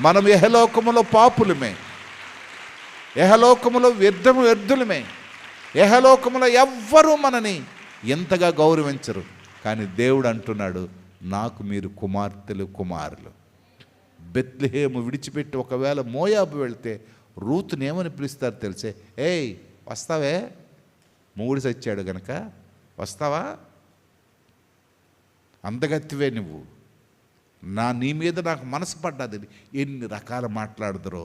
మనం యెహలోకములో పాపులమే, యెహలోకములో వ్యర్థులమే, యెహలోకములో ఎవ్వరూ మనని ఎంతగా గౌరవించరు. కానీ దేవుడు అంటున్నాడు, నాకు మీరు కుమార్తెలు, కుమారులు. బెత్లెహేము విడిచిపెట్టి ఒకవేళ మోయాబు వెళ్తే రూతుని ఏమని పిలుస్తారు తెలిసే? వస్తావే, మూడు చచ్చాడు గనక వస్తావా? అందగత్తివే నువ్వు, నీ మీద నాకు మనసు పడ్డది. ఎన్ని రకాల మాట్లాడుదరో.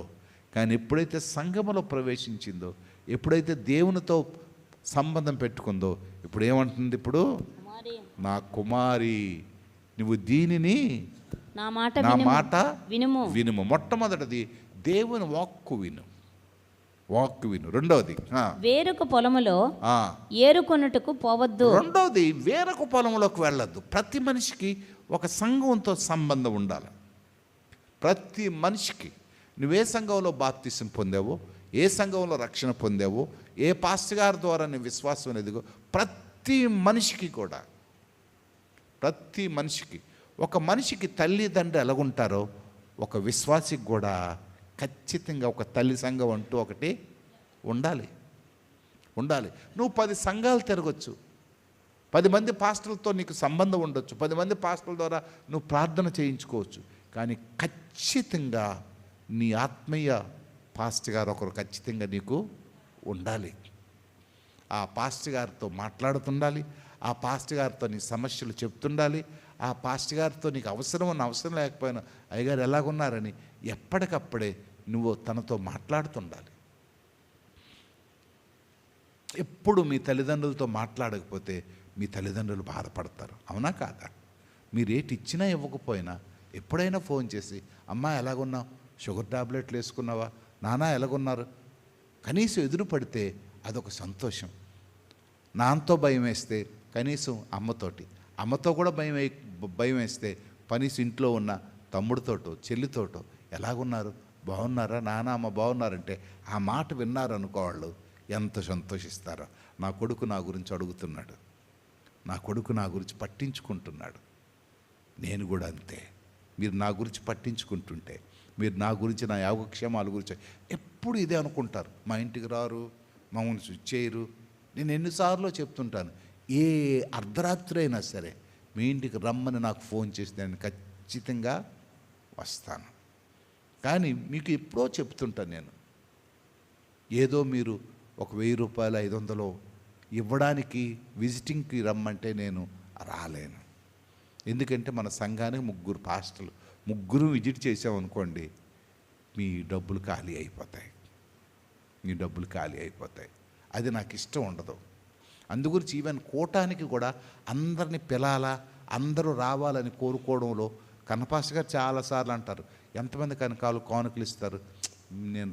కానీ ఎప్పుడైతే సంఘములో ప్రవేశించిందో, ఎప్పుడైతే దేవునితో సంబంధం పెట్టుకుందో, ఇప్పుడు ఏమంటుంది? ఇప్పుడు నా కుమారి, నువ్వు దీనిని నా మాట వినుము. మొట్టమొదటిది దేవుని వాక్కు విను. వాక్కు విను. రెండవది వేరొక పొలములో ఆ, ఏరుకొనుటకు పోవద్దు. రెండవది వేరొక పొలంలోకి వెళ్ళొద్దు. ప్రతి మనిషికి ఒక సంఘంతో సంబంధం ఉండాలి. ప్రతి మనిషికి నువ్వే సంఘంలో బాప్తిసం పొందావో, ఏ సంఘంలో రక్షణ పొందావో, ఏ పాస్టర్ గారి ద్వారా నీ విశ్వాసం అనేదిగో, ప్రతి మనిషికి కూడా, ప్రతి మనిషికి, ఒక మనిషికి తల్లిదండ్రులు ఎలాగుంటారో ఒక విశ్వాసికి కూడా ఖచ్చితంగా ఒక తల్లి సంఘం అంటూ ఒకటి ఉండాలి. నువ్వు 10 సంఘాలు తిరగచ్చు, 10 మంది పాస్టర్లతో నీకు సంబంధం ఉండొచ్చు, 10 మంది పాస్టర్ల ద్వారా నువ్వు ప్రార్థన చేయించుకోవచ్చు. కానీ ఖచ్చితంగా నీ ఆత్మీయ పాస్టర్ గారు ఒకరు ఖచ్చితంగా నీకు ఉండాలి. ఆ పాస్టర్ గారితో మాట్లాడుతుండాలి, ఆ పాస్టర్ గారితో నీ సమస్యలు చెప్తుండాలి, ఆ పాస్టర్ గారితో నీకు అవసరం లేకపోయినా అయ్యగారు ఎలాగున్నారని ఎప్పటికప్పుడే నువ్వు తనతో మాట్లాడుతుండాలి. ఎప్పుడు మీ తల్లిదండ్రులతో మాట్లాడకపోతే మీ తల్లిదండ్రులు బాధపడతారు. అవునా కాదా? మీరేటి ఇచ్చినా ఇవ్వకపోయినా ఎప్పుడైనా ఫోన్ చేసి, అమ్మా ఎలాగున్నావు, షుగర్ టాబ్లెట్లు వేసుకున్నావా, నాన్న ఎలాగున్నారు, కనీసం ఎదురు పడితే అదొక సంతోషం. నాన్నతో భయం వేస్తే కనీసం అమ్మతో కూడా భయం వేస్తే కనీసం ఇంట్లో ఉన్న తమ్ముడితోటో చెల్లితోటో ఎలాగున్నారు, బాగున్నారా, నాన్న అమ్మ బాగున్నారంటే ఆ మాట విన్నారనుకో వాళ్ళు ఎంత సంతోషిస్తారో. నా కొడుకు నా గురించి అడుగుతున్నాడు, నా కొడుకు నా గురించి పట్టించుకుంటున్నాడు. నేను కూడా అంతే. మీరు నా గురించి పట్టించుకుంటుంటే, మీరు నా గురించి, నా యోగక్షేమాల గురించి ఎప్పుడు ఇదే అనుకుంటారు. మా ఇంటికి రారు, మమ్మల్ని చేయరు. నేను ఎన్నిసార్లు చెప్తుంటాను, ఏ అర్ధరాత్రి అయినా సరే మీ ఇంటికి రమ్మని నాకు ఫోన్ చేసి నేను ఖచ్చితంగా వస్తాను. కానీ మీకు ఎప్పుడో చెప్తుంటాను నేను, ఏదో మీరు ఒక 1000 రూపాయలు 500 ఇవ్వడానికి విజిటింగ్కి రమ్మంటే నేను రాలేను. ఎందుకంటే మన సంఘానికి 3 పాస్టర్లు, 3 విజిట్ చేసామనుకోండి, మీ డబ్బులు ఖాళీ అయిపోతాయి. అది నాకు ఇష్టం ఉండదు. అందుగురించి ఈవెన్ కూటానికి కూడా అందరినీ పిలాలా, అందరూ రావాలని కోరుకోవడంలో కన్నపాస్టర్ గారు చాలాసార్లు అంటారు, ఎంతమంది కానుకలు ఇస్తారు, నేను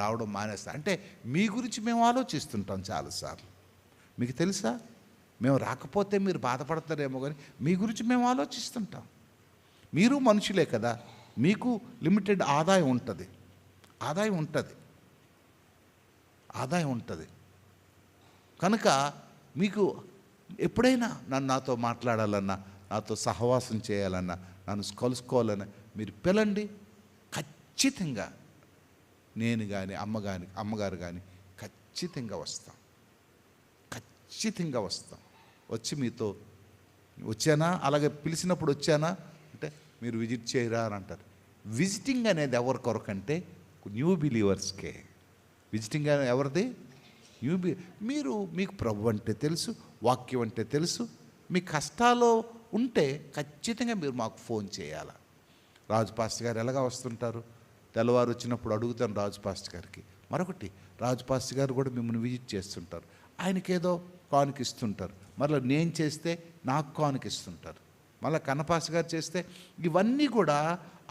రావడం మానేస్తా అంటే మీ గురించి మేము ఆలోచిస్తుంటాం చాలాసార్లు. మీకు తెలుసా, మేము రాకపోతే మీరు బాధపడతారేమో కానీ మీ గురించి మేము ఆలోచిస్తుంటాం. మీరు మనుషులే కదా, మీకు లిమిటెడ్ ఆదాయం ఉంటుంది. కనుక మీకు ఎప్పుడైనా నాతో మాట్లాడాలన్నా, నాతో సహవాసం చేయాలన్నా, నన్ను కలుసుకోవాలన్నా మీరు పిలండి. ఖచ్చితంగా నేను కానీ అమ్మగారు కానీ ఖచ్చితంగా వస్తాం. వచ్చి మీతో వచ్చానా, అలాగే పిలిచినప్పుడు వచ్చానా అంటే మీరు విజిట్ చేయరా అని అంటారు. విజిటింగ్ అనేది ఎవరి కొరకంటే న్యూ బిలీవర్స్కే. విజిటింగ్ ఎవరిది? మీకు ప్రభు అంటే తెలుసు, వాక్యం అంటే తెలుసు. మీ కష్టాలు ఉంటే ఖచ్చితంగా మీరు మాకు ఫోన్ చేయాలి. రాజు పాస్టర్ గారు ఎలాగా వస్తుంటారు, తెల్లవారు వచ్చినప్పుడు అడుగుతాను రాజు పాస్టర్ గారికి. మరొకటి, రాజు పాస్టర్ గారు కూడా మిమ్మల్ని విజిట్ చేస్తుంటారు, ఆయనకేదో కానుకిస్తుంటారు. మళ్ళీ నేను చేస్తే నాకు కానుకిస్తుంటారు. మళ్ళీ కన్నపాస్టర్ గారు చేస్తే, ఇవన్నీ కూడా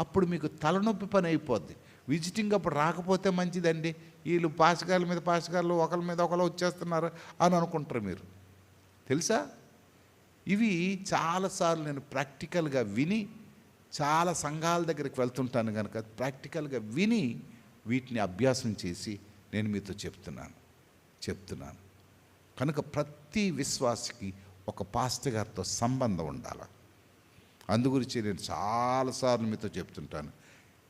అప్పుడు మీకు తలనొప్పి పని అయిపోద్ది. విజిటింగ్ అప్పుడు రాకపోతే మంచిదండి, వీళ్ళు పాస్టర్ల మీద పాస్టర్లు ఒకరి మీద ఒకరు వచ్చేస్తున్నారు అని అనుకుంటారు మీరు. తెలుసా, ఇవి చాలాసార్లు నేను ప్రాక్టికల్గా విని, చాలా సంఘాల దగ్గరికి వెళ్తుంటాను కనుక ప్రాక్టికల్గా విని వీటిని అభ్యాసం చేసి నేను మీతో చెప్తున్నాను. కనుక ప్రతి విశ్వాసికి ఒక పాస్టర్ గారితో సంబంధం ఉండాలి. అందుగురించి నేను చాలాసార్లు మీతో చెప్తుంటాను,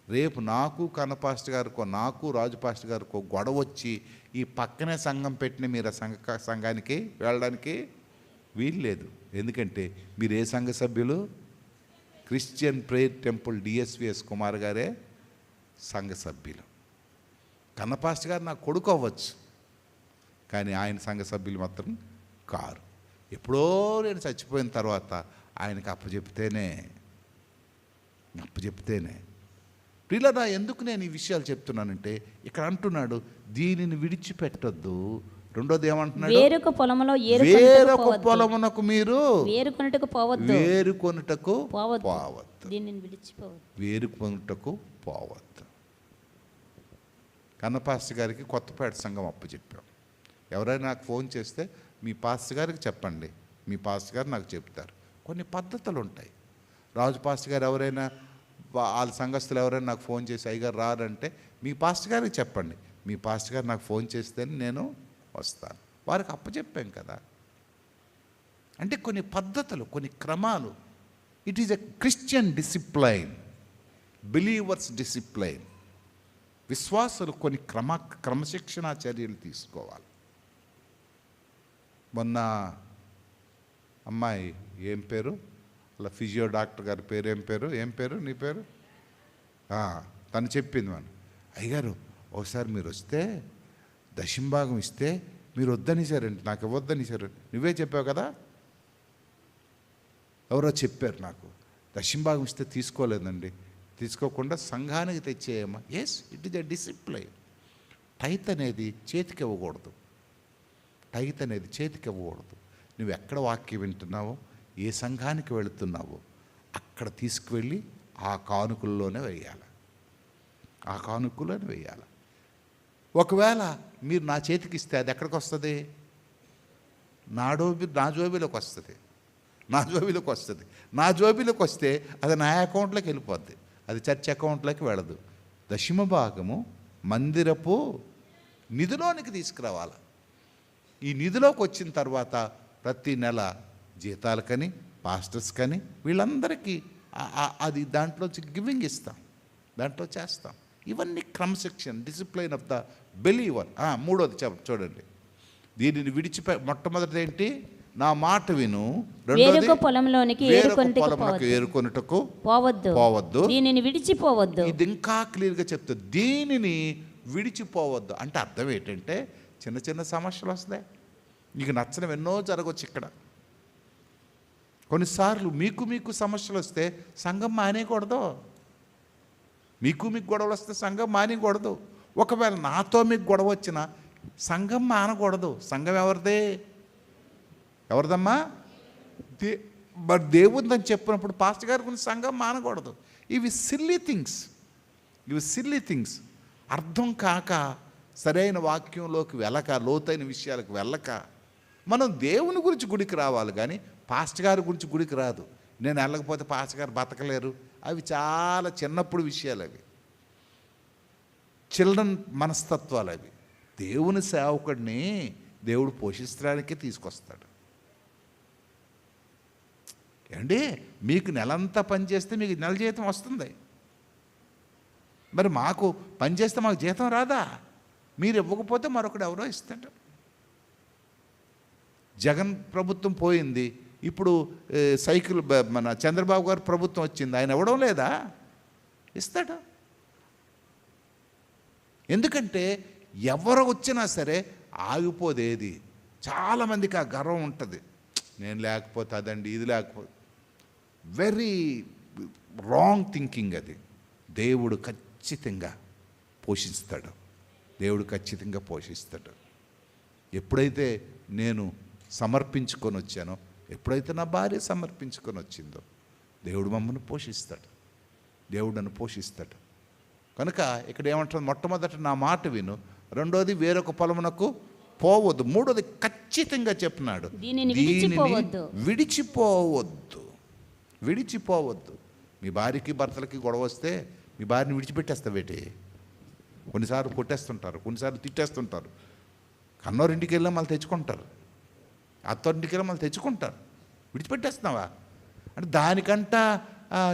రేపు నాకు కన్న పాస్టర్ గారికో, నాకు రాజు పాస్టర్ గారికో గొడవ వచ్చి ఈ పక్కనే సంఘం పెట్టిన మీరు సంఘానికి వెళ్ళడానికి వీలు లేదు. ఎందుకంటే మీరు ఏ సంఘ సభ్యులు? క్రిస్టియన్ ప్రేయర్ టెంపుల్ డిఎస్విఎస్ కుమార్ గారే సంఘ సభ్యులు. కన్న పాస్టర్ గారు నా కొడుకు అవ్వచ్చు, కానీ ఆయన సంఘ సభ్యులు మాత్రం కారు. ఎప్పుడో నేను చచ్చిపోయిన తర్వాత ఆయనకు అప్పచెప్తేనే ప్రియులారా, ఎందుకు నేను ఈ విషయాలు చెప్తున్నానంటే, ఇక్కడ అంటున్నాడు దీనిని విడిచిపెట్టొద్దు. రెండోది ఏమంటున్నాడు? వేరొక పొలమునకు మీరు వేరుకొనుటకు పోవద్దు. వేరుకొనుటకు పోవద్దు. కన్న పాస్టర్ గారికి కొత్తపేట సంఘం అప్పచెప్పాం. ఎవరైనా నాకు ఫోన్ చేస్తే మీ పాస్టర్ గారికి చెప్పండి, మీ పాస్టర్ గారు నాకు చెప్తారు. కొన్ని పద్ధతులు ఉంటాయి. రాజు పాస్టర్ గారు ఎవరైనా వాళ్ళ సంఘస్థులు ఎవరైనా నాకు ఫోన్ చేసి అయ్యగారు రారంటే మీ పాస్టర్ గారికి చెప్పండి, మీ పాస్టర్ గారు నాకు ఫోన్ చేస్తేనే నేను వస్తాను. వారికి అప్పచెప్పాం కదా. అంటే కొన్ని పద్ధతులు, కొన్ని క్రమాలు. It is a Christian discipline, believers discipline. విశ్వాసులు కొన్ని క్రమశిక్షణా చర్యలు తీసుకోవాలి. మొన్న అమ్మాయి ఏం పేరు, అలా ఫిజియో డాక్టర్ గారి పేరు ఏం పేరు నీ పేరు, తను చెప్పింది మనం, అయ్యగారు ఒకసారి మీరు వస్తే దశంభాగం ఇస్తే మీరు వద్దనిసారండి, నాకు ఇవ్వద్దనిసారు. నువ్వే చెప్పావు కదా, ఎవరో చెప్పారు నాకు, దశంభాగం ఇస్తే తీసుకోలేదండి, తీసుకోకుండా సంఘానికి తెచ్చేయమ్మా. Yes, it is a discipline. Tithe అనేది చేతికి ఇవ్వకూడదు, టైత్ అనేది చేతికి ఇవ్వకూడదు. నువ్వు ఎక్కడ వాక్యం వింటున్నావో, ఏ సంఘానికి వెళుతున్నావో అక్కడ తీసుకువెళ్ళి ఆ కానుకల్లోనే వేయాలి, ఆ కానుకలోనే వేయాలి. ఒకవేళ మీరు నా చేతికి ఇస్తే అది ఎక్కడికి వస్తుంది, నా జోబీలోకి వస్తుంది, నా జోబీలోకి వస్తే అది నా అకౌంట్లోకి వెళ్ళిపోద్ది, అది చర్చ్ అకౌంట్లోకి వెళ్ళదు. దశమ భాగము మందిరపు నిధిలోనికి తీసుకురావాలి. ఈ నిధిలోకి వచ్చిన తర్వాత ప్రతి నెల జీతాలు కానీ పాస్టర్స్ కానీ వీళ్ళందరికీ అది దాంట్లోంచి గివింగ్ ఇస్తాం, దాంట్లో చేస్తాం. ఇవన్నీ క్రమశిక్షణ, డిసిప్లైన్ ఆఫ్ ద బిలీవర్. మూడోది చూడండి, దీనిని మొట్టమొదటి ఏంటి, నా మాట విను. రెండోది పొలంలోనికి ఏరుకొనుటకు పోవద్దు, దీనిని విడిచిపోవద్దు. ఇది ఇంకా క్లియర్గా చెప్తుంది, దీనిని విడిచిపోవద్దు. అంటే అర్థం ఏంటంటే చిన్న చిన్న సమస్యలు వస్తాయి, నీకు నచ్చడం ఎన్నో జరగవచ్చు. ఇక్కడ కొన్నిసార్లు మీకు సమస్యలు వస్తే సంఘం మానేయకూడదు, మీకు గొడవలు వస్తే సంఘం మానేయకూడదు. ఒకవేళ నాతో మీకు గొడవ వచ్చినా సంఘం మానకూడదు. సంఘం ఎవరిదమ్మా? బట్ దేవుందని చెప్పినప్పుడు పాస్టర్ గారి గురించి సంఘం మానకూడదు. ఇవి సిల్లీ థింగ్స్ అర్థం కాక, సరైన వాక్యంలోకి వెళ్ళక, లోతైన విషయాలకు వెళ్ళక మనం దేవుని గురించి గుడికి రావాలి, కానీ పాస్టర్ గారి గురించి గుడికి రాదు. నేను వెళ్ళకపోతే పాస్టర్ గారు బతకలేరు. అవి చాలా చిన్నప్పుడు విషయాలు, అవి చిల్డ్రన్ మనస్తత్వాలు. అవి దేవుని సేవకుడిని దేవుడు పోషించడానికే తీసుకొస్తాడు. ఏమండి, మీకు నెలంతా పనిచేస్తే మీకు నెల జీతం వస్తుంది, మరి మాకు పనిచేస్తే మాకు జీతం రాదా? మీరు ఇవ్వకపోతే మరొకడు ఎవరో ఇస్తాడు. జగన్ ప్రభుత్వం పోయింది, ఇప్పుడు సైకిల్ మన చంద్రబాబు గారు ప్రభుత్వం వచ్చింది, ఆయన ఇవ్వడం లేదా? ఇస్తాడు. ఎందుకంటే ఎవరు వచ్చినా సరే ఆగిపోదేది. చాలామందికి ఆ గర్వం ఉంటుంది, నేను లేకపోతే అదండి, ఇది లేకపోతే. వెరీ రాంగ్ థింకింగ్ అది. దేవుడు ఖచ్చితంగా పోషిస్తాడు, దేవుడు ఖచ్చితంగా పోషిస్తాడు. ఎప్పుడైతే నేను సమర్పించుకొని వచ్చానో, ఎప్పుడైతే నా భార్య సమర్పించుకొని వచ్చిందో, దేవుడు మమ్మల్ని పోషిస్తాడు, దేవుడు నన్ను పోషిస్తాడు. కనుక ఇక్కడ ఏమంటుంది, మొట్టమొదట నా మాట విను, రెండోది వేరొక పొలమునకు పోవద్దు, మూడోది ఖచ్చితంగా చెప్పినాడు, దీనిని విడిచిపోవద్దు. మీ భార్యకి భర్తలకి గొడవ వస్తే మీ భార్యని విడిచిపెట్టేస్తావేటి? కొన్నిసార్లు కొట్టేస్తుంటారు, కొన్నిసార్లు తిట్టేస్తుంటారు. కన్నోరింటికి వెళ్ళా మళ్ళీ తెచ్చుకుంటారు, అత్తోరింటికి వెళ్ళా మళ్ళీ తెచ్చుకుంటారు. విడిచిపెట్టేస్తున్నావా అంటే దానికంట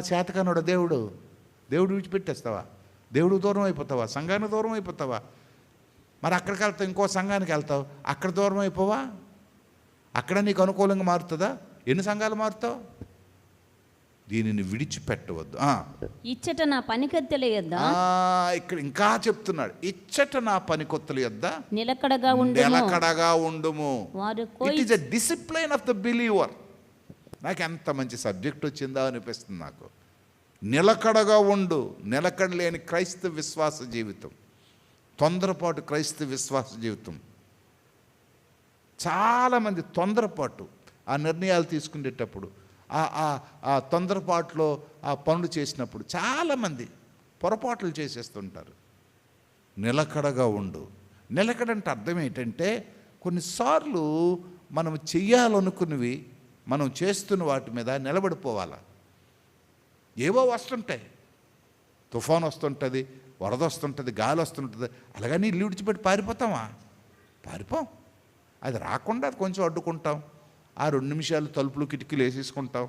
చేతకనుడు దేవుడు విడిచిపెట్టేస్తావా? దేవుడు దూరం అయిపోతావా? సంఘానికి దూరం అయిపోతావా? మరి అక్కడికి వెళ్తావు, ఇంకో సంఘానికి వెళ్తావు, అక్కడ దూరం అయిపోవా? అక్కడ నీకు అనుకూలంగా మారుతుందా? ఎన్ని సంఘాలు మారుతావు? దీనిని విడిచిపెట్టవద్దు. ఇచ్చట నా పనికత్తెల యొద్ద, ఇక్కడ ఇంకా చెప్తున్నాడు, ఇచ్చట నా పనికొత్తల యొద్ద నిలకడగా ఉండుము. It is a discipline of the believer. నాకు ఎంత మంచి సబ్జెక్ట్ వచ్చిందా అనిపిస్తుంది నాకు. నిలకడగా ఉండు. నిలకడ లేని క్రైస్తవ విశ్వాస జీవితం, తొందరపాటు క్రైస్తవ విశ్వాస జీవితం. చాలామంది తొందరపాటు ఆ నిర్ణయాలు తీసుకునేటప్పుడు, ఆ తొందరపాటులో ఆ పనులు చేసినప్పుడు చాలామంది పొరపాట్లు చేసేస్తుంటారు. నిలకడగా ఉండు. నిలకడ అంటే అర్థం ఏంటంటే, కొన్నిసార్లు మనం చెయ్యాలనుకున్నవి మనం చేస్తున్న వాటి మీద నిలబడిపోవాలి. ఏవో వస్తుంటాయి, తుఫాను వస్తుంటుంది, వరద వస్తుంటుంది, గాలి వస్తుంటుంది, అలాగని ఇల్లు విడిచిపెట్టి పారిపోతామా? పారిపోం. అది రాకుండా అది కొంచెం అడ్డుకుంటాం. ఆ 2 నిమిషాలు తలుపులు కిటికీలు వేసేసుకుంటాం.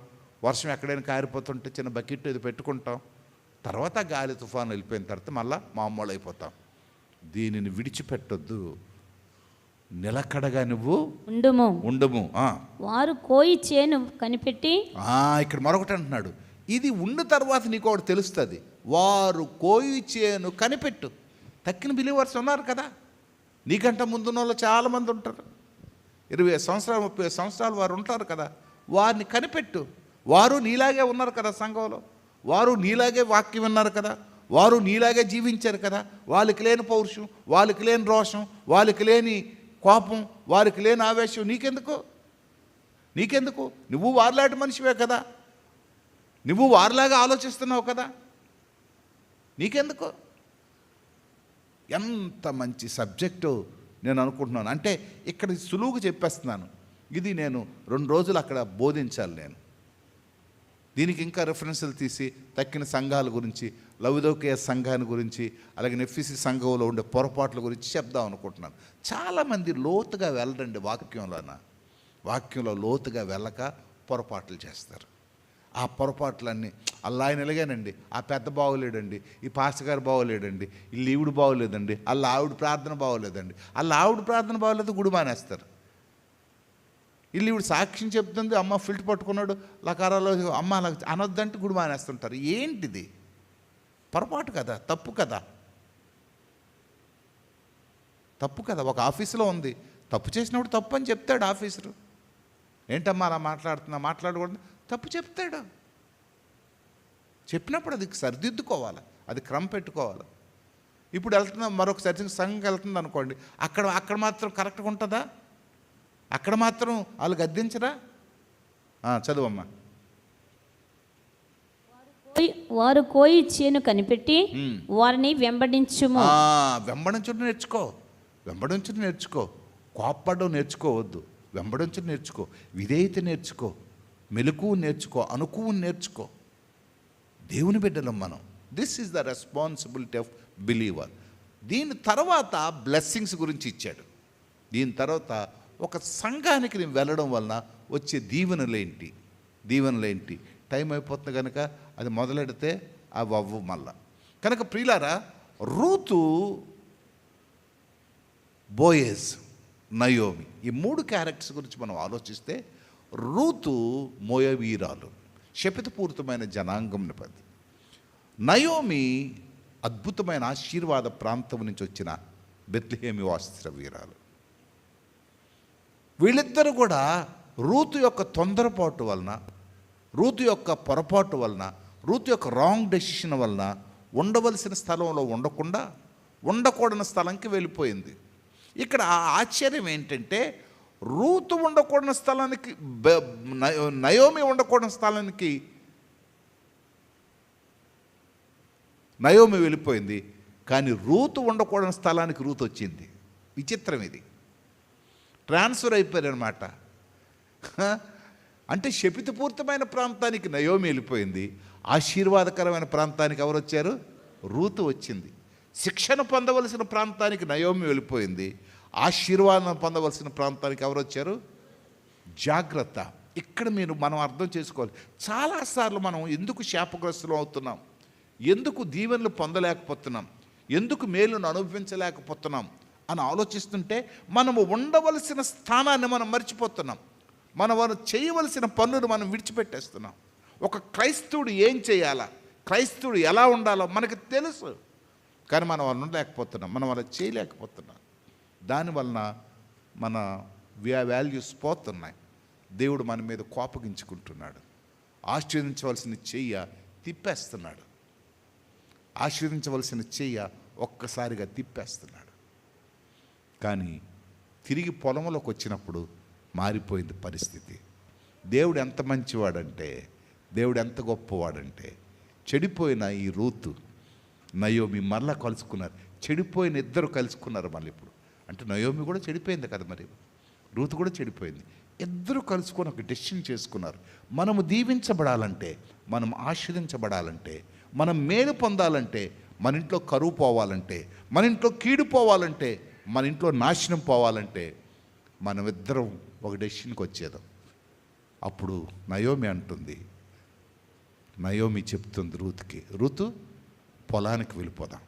వర్షం ఎక్కడైనా కారిపోతుంటే చిన్న బకెట్ ఇది పెట్టుకుంటాం. తర్వాత గాలి తుఫాను వెళ్ళిపోయిన తర్వాత మళ్ళీ మామూలు అయిపోతాం. దీనిని విడిచిపెట్టొద్దు. నిలకడగా నువ్వు ఉండము. వారు కోయి చేను కనిపెట్టి, ఇక్కడ మరొకటి అంటున్నాడు, ఇది ఉన్న తర్వాత నీకు ఒకటి తెలుస్తుంది. వారు కోయి చేను కనిపెట్టు. తక్కిన బిలీవర్స్ ఉన్నారు కదా, నీకంటే ముందున్న వాళ్ళు చాలామంది ఉంటారు. 20 సంవత్సరాలు 30 సంవత్సరాలు వారు ఉంటారు కదా, వారిని కనిపెట్టు. వారు నీలాగే ఉన్నారు కదా సంఘంలో, వారు నీలాగే వాక్యం విన్నారు కదా, వారు నీలాగే జీవించారు కదా. వాళ్ళకి లేని పౌరుషం, వాళ్ళకి లేని రోషం, వాళ్ళకి లేని కోపం, వారికి లేని ఆవేశం నీకెందుకు? నువ్వు వారిలాంటి మనిషివే కదా, నువ్వు వారిలాగా ఆలోచిస్తున్నావు కదా, నీకెందుకు? ఎంత మంచి సబ్జెక్టు నేను అనుకుంటున్నాను. అంటే ఇక్కడ సులువుగా చెప్పేస్తున్నాను. ఇది నేను 2 రోజులు అక్కడ బోధించాలి. దీనికి ఇంకా రెఫరెన్సులు తీసి తక్కిన సంఘాల గురించి, లౌదోకియ సంఘాన్ని గురించి, అలాగే ఎఫ్ఎస్సి సంఘంలో ఉండే పొరపాట్ల గురించి చెప్దాం అనుకుంటున్నాను. చాలామంది లోతుగా వెళ్ళరండి వాక్యంలో లోతుగా వెళ్ళక పొరపాట్లు చేస్తారు. ఆ పొరపాట్లన్నీ ఆయన ఎలాగేనండి, ఆ పెద్ద బాగోలేడండి, ఈ పాస్టర్ గారు బాగోలేడండి, ఈ ఈవిడ బాగోలేదండి, ఆవిడ ప్రార్థన బాగోలేదండి, ఆవిడ ప్రార్థన బాగోలేదు, గుడి మానేస్తారు. ఈవిడ సాక్ష్యం చెప్తుంది, అమ్మ ఫిల్ట్ పట్టుకున్నాడు లకారాలో, అమ్మ అలా అనొద్దంటే గుడి మానేస్తుంటారు. ఏంటిది? పొరపాటు కదా, తప్పు కదా. ఒక ఆఫీసులో ఉంది, తప్పు చేసినప్పుడు తప్పు అని చెప్తాడు ఆఫీసరు. ఏంటమ్మా అలా మాట్లాడకూడదు, తప్పు చెప్తాడు. చెప్పినప్పుడు అది సరిదిద్దుకోవాలి, అది క్రమం పెట్టుకోవాలి. ఇప్పుడు వెళ్తున్నా మరొక సంఘంకి వెళ్తుంది అనుకోండి, అక్కడ మాత్రం కరెక్ట్గా ఉంటుందా? అక్కడ మాత్రం వాళ్ళు గద్దించరా? చదువమ్మా. వారు కోయి చేను కనిపెట్టి వారిని వెంబడించుము. వెంబడించడం నేర్చుకో. కోప్పడడం నేర్చుకోవద్దు, వెంబడించడం నేర్చుకో. విధేయత నేర్చుకో, మెలకువ నేర్చుకో, అనుకువ నేర్చుకో. దేవుని బిడ్డలం మనం. This is the responsibility of believer. దీని తర్వాత బ్లెస్సింగ్స్ గురించి ఇచ్చాడు. దీని తర్వాత ఒక సంఘానికి నేను వెళ్ళడం వలన వచ్చే దీవెనలేంటి. టైం అయిపోతుంది కనుక అది మొదలెడితే అవి అవ్వు మళ్ళా. కనుక ప్రియులారా, రూతు, బోయేజ్, నయోమి, ఈ 3 క్యారెక్టర్స్ గురించి మనం ఆలోచిస్తే, రూతు మోయాబీరాలు, శపితపూరితమైన జనాంగం నిపది. నయోమి అద్భుతమైన ఆశీర్వాద ప్రాంతం నుంచి వచ్చిన బెత్లెహేమి వాస్తవ్యురాలు. వీళ్ళిద్దరూ కూడా రూతు యొక్క తొందరపాటు వలన, రూతు యొక్క పొరపాటు వలన, రూతు యొక్క రాంగ్ డెసిషన్ వలన ఉండవలసిన స్థలంలో ఉండకూడని స్థలంకి వెళ్ళిపోయింది. ఇక్కడ ఆశ్చర్యం ఏంటంటే, రూతు ఉండకూడని స్థలానికి, నయోమి ఉండకూడని స్థలానికి నయోమి వెళ్ళిపోయింది, కానీ రూతు ఉండకూడని స్థలానికి రూతు వచ్చింది. విచిత్రం ఇది. ట్రాన్స్ఫర్ అయిపోయారు అనమాట. అంటే శపితపూరితమైన ప్రాంతానికి నయోమి వెళ్ళిపోయింది, ఆశీర్వాదకరమైన ప్రాంతానికి ఎవరు వచ్చారు? రూతు వచ్చింది. శిక్షణ పొందవలసిన ప్రాంతానికి నయోమి వెళ్ళిపోయింది, ఆశీర్వాదం పొందవలసిన ప్రాంతానికి ఎవరు వచ్చారు? జాగ్రత్త. ఇక్కడ మనం అర్థం చేసుకోవాలి. చాలాసార్లు మనం ఎందుకు శాపగ్రస్తులు అవుతున్నాం, ఎందుకు దీవెనలు పొందలేకపోతున్నాం, ఎందుకు మేలును అనుభవించలేకపోతున్నాం అని ఆలోచిస్తుంటే, మనము ఉండవలసిన స్థానాన్ని మనం మర్చిపోతున్నాం. మనం చేయవలసిన పనులు మనం విడిచిపెట్టేస్తున్నాం. ఒక క్రైస్తవుడు ఏం చేయాలా, క్రైస్తవుడు ఎలా ఉండాలో మనకు తెలుసు, కానీ మనం వాళ్ళు ఉండలేకపోతున్నాం, మనం అలా చేయలేకపోతున్నాం. దానివలన మన వాల్యూస్ పోతున్నాయి. దేవుడు మన మీద కోపగించుకుంటున్నాడు. ఆశీర్వదించవలసిన చెయ్య తిప్పేస్తున్నాడు. ఆశీర్వదించవలసిన చెయ్య ఒక్కసారిగా తిప్పేస్తున్నాడు. కానీ తిరిగి పొలంలోకి వచ్చినప్పుడు మారిపోయింది పరిస్థితి. దేవుడు ఎంత మంచివాడంటే, దేవుడు ఎంత గొప్పవాడంటే, చెడిపోయిన ఈ రూతు, నయోమి మరలా కలుసుకున్నారు. చెడిపోయిన ఇద్దరు కలుసుకున్నారు మళ్ళీ ఇప్పుడు. అంటే నయోమి కూడా చెడిపోయింది కదా, మరి రూతు కూడా చెడిపోయింది. ఇద్దరు కలుసుకొని ఒక డెసిషన్ చేసుకున్నారు. మనము దీవించబడాలంటే, మనం ఆశీర్వదించబడాలంటే, మనం మేలు పొందాలంటే, మన ఇంట్లో కరువు పోవాలంటే, మన ఇంట్లో కీడు పోవాలంటే, మన ఇంట్లో నాశనం పోవాలంటే, మనమిద్దరం ఒక డెసిషన్కి వచ్చేదాం. అప్పుడు నయోమి అంటుంది, నయోమి చెప్తుంది రూతుకి, రూతు పొలానికి వెళ్ళిపోదాం.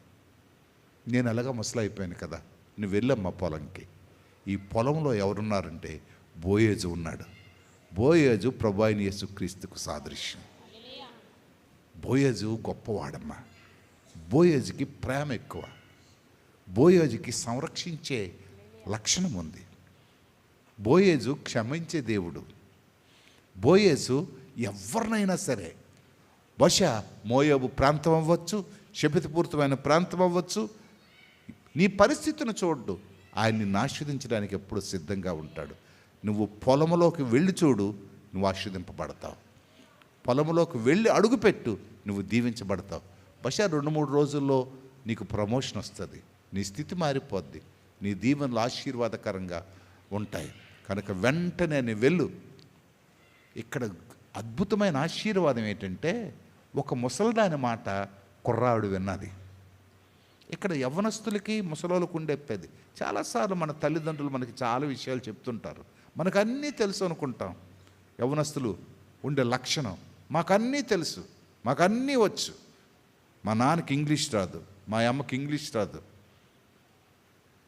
నేను అలాగా ముసలైపోయాను కదా, నువ్వు వెళ్ళమ్మా పొలంకి. ఈ పొలంలో ఎవరున్నారంటే బోయేజు ఉన్నాడు. బోయేజు ప్రభు అయిన యేసుక్రీస్తుకు సాదృశ్యం. బోయేజు గొప్పవాడమ్మా. బోయేజుకి ప్రేమ ఎక్కువ. బోయేజుకి సంరక్షించే లక్షణం ఉంది. బోయేజు క్షమించే దేవుడు. బోయేజు ఎవరినైనా సరే, బహుశా మోయాబు ప్రాంతం అవ్వచ్చు, శపితపూరితమైన ప్రాంతం అవ్వచ్చు, నీ పరిస్థితిని చూడు, ఆయన్ని ఆశీర్వదించడానికి ఎప్పుడు సిద్ధంగా ఉంటాడు. నువ్వు పొలంలోకి వెళ్ళి చూడు, నువ్వు ఆశీర్వదింపబడతావు. పొలంలోకి వెళ్ళి అడుగుపెట్టు, నువ్వు దీవించబడతావు. బహుశా 2-3 రోజుల్లో నీకు ప్రమోషన్ వస్తుంది, నీ స్థితి మారిపోద్ది, నీ దీవెనలు ఆశీర్వాదకరంగా ఉంటాయి. కనుక వెంటనే నీ వెళ్ళు. ఇక్కడ అద్భుతమైన ఆశీర్వాదం ఏంటంటే, ఒక ముసలిదాని మాట కుర్రాడు విన్నది. ఇక్కడ యవ్వనస్తులకి ముసలోళ్ళకు ఉండే పెద్ద చాలాసార్లు మన తల్లిదండ్రులు మనకి చాలా విషయాలు చెప్తుంటారు, మనకు అన్నీ తెలుసు అనుకుంటాం. యవ్వనస్తులు ఉండే లక్షణం, మాకు అన్నీ తెలుసు, మాకు అన్నీ వచ్చు. మా నాన్నకి ఇంగ్లీష్ రాదు, మా అమ్మకి ఇంగ్లీష్ రాదు,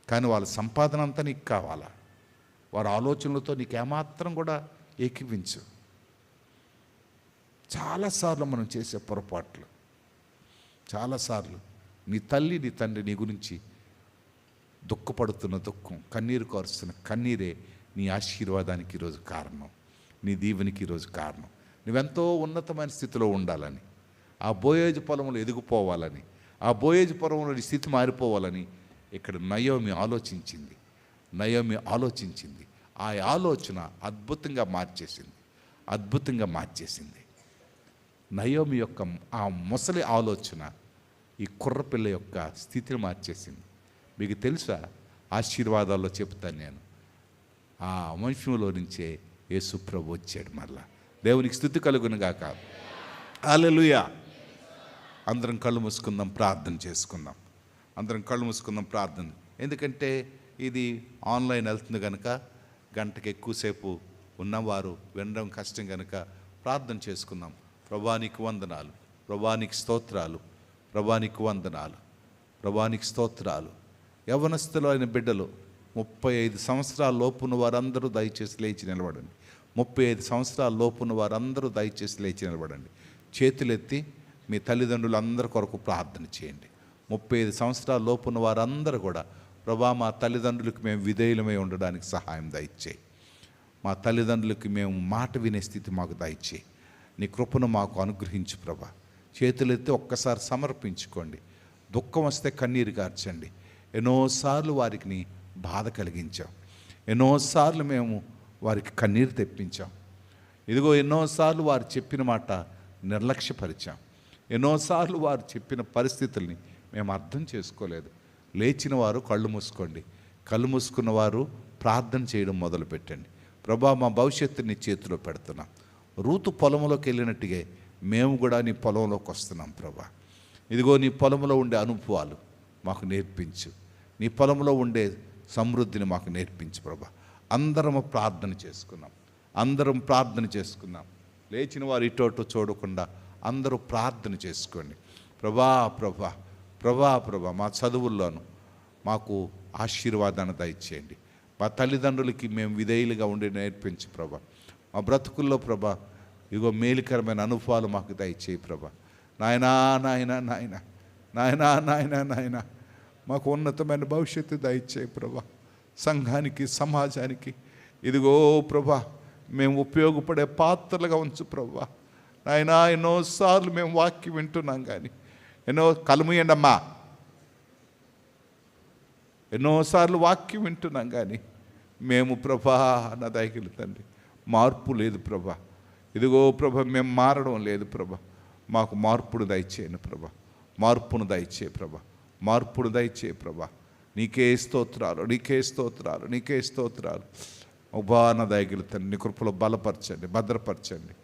కానీ వాళ్ళ సంపాదన అంతా నీకు కావాలా, వారి ఆలోచనలతో నీకు ఏమాత్రం కూడా ఏకీవించు. చాలాసార్లు మనం చేసే పొరపాట్లు, చాలాసార్లు నీ తల్లి నీ తండ్రి నీ గురించి దుఃఖపడుతున్న దుఃఖం, కన్నీరు కారుస్తున్న కన్నీరే నీ ఆశీర్వాదానికి ఈరోజు కారణం, నీ దీవెనికి ఈరోజు కారణం. నువ్వెంతో ఉన్నతమైన స్థితిలో ఉండాలని, ఆ బోయేజు పొలంలో ఎదిగిపోవాలని, ఆ బోయేజు పొలంలో నీ స్థితి మారిపోవాలని ఇక్కడ నయోమి ఆలోచించింది. నయోమి ఆలోచించింది. ఆ ఆలోచన అద్భుతంగా మార్చేసింది, అద్భుతంగా మార్చేసింది. నయోమి యొక్క ఆ ముసలి ఆలోచన ఈ కుర్రపిల్ల యొక్క స్థితిని మార్చేసింది. మీకు తెలుసా, ఆశీర్వాదాల్లో చెప్తాను నేను, ఆ వంశంలో నుంచే యేసు ప్రభు వచ్చాడు. మళ్ళా దేవునికి స్తుతి కలుగునుగాక. హల్లెలూయా. అందరం కళ్ళు మూసుకుందాం, ప్రార్థన చేసుకుందాం. అందరం కళ్ళు మూసుకుందాం, ప్రార్థన. ఎందుకంటే ఇది ఆన్లైన్ వెళ్తుంది కనుక గంటకి ఎక్కువసేపు ఉన్నవారు వినడం కష్టం కనుక ప్రార్థన చేసుకుందాం. ప్రభానికి వందనాలు, ప్రభానికి స్తోత్రాలు, ప్రభానికి వందనాలు, ప్రభానికి స్తోత్రాలు. యవ్వనస్తులు అయిన బిడ్డలు 35 సంవత్సరాల లోపున్న వారందరూ దయచేసి లేచి నిలబడండి. 35 సంవత్సరాల లోపున్న వారందరూ దయచేసి లేచి నిలబడండి. చేతులెత్తి మీ తల్లిదండ్రులు అందరి కొరకు ప్రార్థన చేయండి. 35 సంవత్సరాల లోపున్న వారందరూ కూడా, ప్రభా మా తల్లిదండ్రులకు మేము విధేయులమై ఉండడానికి సహాయం దయచేయి, మా తల్లిదండ్రులకి మేము మాట వినే స్థితి మాకు దయచేయి, నీ కృపను మాకు అనుగ్రహించు ప్రభా. చేతులెత్తి ఒక్కసారి సమర్పించుకోండి. దుఃఖం వస్తే కన్నీరు కార్చండి. ఎన్నోసార్లు వారికి నీ బాధ కలిగించాం, ఎన్నోసార్లు మేము వారికి కన్నీరు తెప్పించాం. ఇదిగో ఎన్నోసార్లు వారు చెప్పిన మాట నిర్లక్ష్యపరిచాం, ఎన్నోసార్లు వారు చెప్పిన పరిస్థితుల్ని మేము అర్థం చేసుకోలేదు. లేచిన వారు కళ్ళు మూసుకోండి, కళ్ళు మూసుకున్న వారు ప్రార్థన చేయడం మొదలుపెట్టండి. ప్రభా మా భవిష్యత్తుని నీ చేతిలో పెడుతున్నాం. రూతు పొలంలోకి వెళ్ళినట్టుగా మేము కూడా నీ పొలంలోకి వస్తున్నాం ప్రభా. ఇదిగో నీ పొలంలో ఉండే అనుభవాలు మాకు నేర్పించు, నీ పొలంలో ఉండే సమృద్ధిని మాకు నేర్పించు ప్రభా. అందరము ప్రార్థన చేసుకున్నాం, అందరం ప్రార్థన చేసుకున్నాం. లేచిన వారు ఇటు చూడకుండా అందరూ ప్రార్థన చేసుకోండి. ప్రభా ప్రభా ప్రభా ప్రభా మా చదువుల్లోనూ మాకు ఆశీర్వాదాన్ని దయచేయండి. మా తల్లిదండ్రులకి మేము విధేయులుగా ఉండి నేర్పించు ప్రభా. మా బ్రతుకుల్లో ప్రభా ఇగో మేలుకరమైన అనుభవాలు మాకు దయచేయి ప్రభా. నాయనా నాయనా నాయన నాయనా నాయనా నాయన మాకు ఉన్నతమైన భవిష్యత్తు దయచేయి ప్రభా. సంఘానికి సమాజానికి ఇదిగో ప్రభా మేము ఉపయోగపడే పాత్రలుగా ఉంచు ప్రభా. నాయనా ఎన్నోసార్లు మేము వాక్యం వింటున్నాం కానీ కలుముయండి అమ్మా, ఎన్నోసార్లు వాక్యం వింటున్నాం కానీ మేము ప్రభా నా దయగలి తండ్రి మార్పు లేదు ప్రభా. ఇదిగో ప్రభా మేము మారడం లేదు ప్రభా. మాకు మార్పును దయచేయండి ప్రభా, మార్పును దయచేయి ప్రభా, మార్పును దయచే ప్రభా. నీకే స్తోత్రాలు, నీకే స్తోత్రాలు, నీకే స్తోత్రాలు. ఉపాన దయగల తండ్రి, నీ కృపలో బలపరచండి, భద్రపరచండి,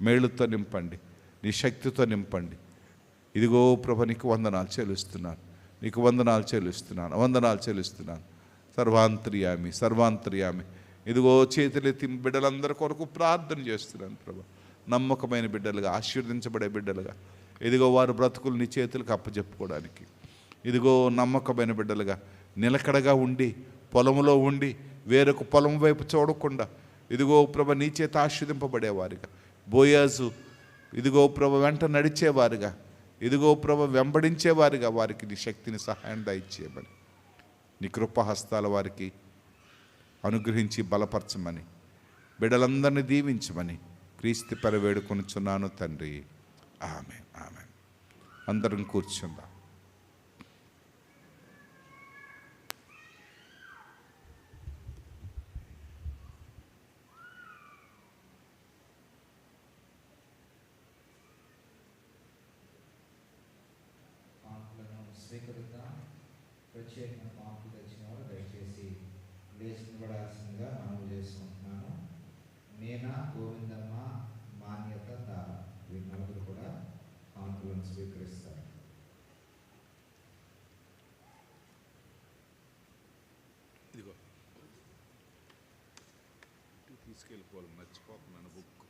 మేలుతో నింపండి, నీ శక్తితో నింపండి. ఇదిగో ప్రభ, నీకు వందనాలు చెల్లిస్తున్నాను, నీకు వందనాలు చెల్లిస్తున్నాను, వందనాలు చెల్లిస్తున్నాను. సర్వాంతర్యామి, సర్వాంతర్యామి. ఇదిగో చేతులెత్తి బిడ్డలందరి కొరకు ప్రార్థన చేస్తున్నాను ప్రభా. నమ్మకమైన బిడ్డలుగా, ఆశీర్వదించబడే బిడ్డలుగా, ఇదిగో వారి బ్రతుకులు నీ చేతులకు అప్పచెప్పుకోవడానికి, ఇదిగో నమ్మకమైన బిడ్డలుగా నిలకడగా ఉండి, పొలంలో ఉండి వేరొక పొలం వైపు చూడకుండా, ఇదిగో ప్రభ నీ చేత ఆశీర్దింపబడేవారుగా, బోయాజు ఇదిగో ప్రభ వెంట నడిచేవారుగా, ఇదిగో ప్రభ వెంబడించేవారుగా వారికి నీ శక్తిని, సహాయం దయచేయమని, నీ కృపహస్తాల వారికి అనుగ్రహించి బలపరచమని, బిడ్డలందరినీ దీవించమని క్రీస్తు పర వేడుకొనుచున్నాను తండ్రి. ఆమేన్, ఆమేన్. అందరం కూర్చుందాం. స్వీకరిద్దాం. ప్రత్యేకంగా పాంపులు తెచ్చిన వారు దయచేసి లేచి నిలబడాల్సిందిగా మనవి చేసుకుంటున్నాను. మీనా, గోవిందమ్మ, మాన్యత, దార, వీరి నలుగురు కూడా పాంపులను స్వీకరిస్తారు. ఇదిగో తీసుకెళ్ళిపోవాలి, మర్చిపోతున్నాను బుక్.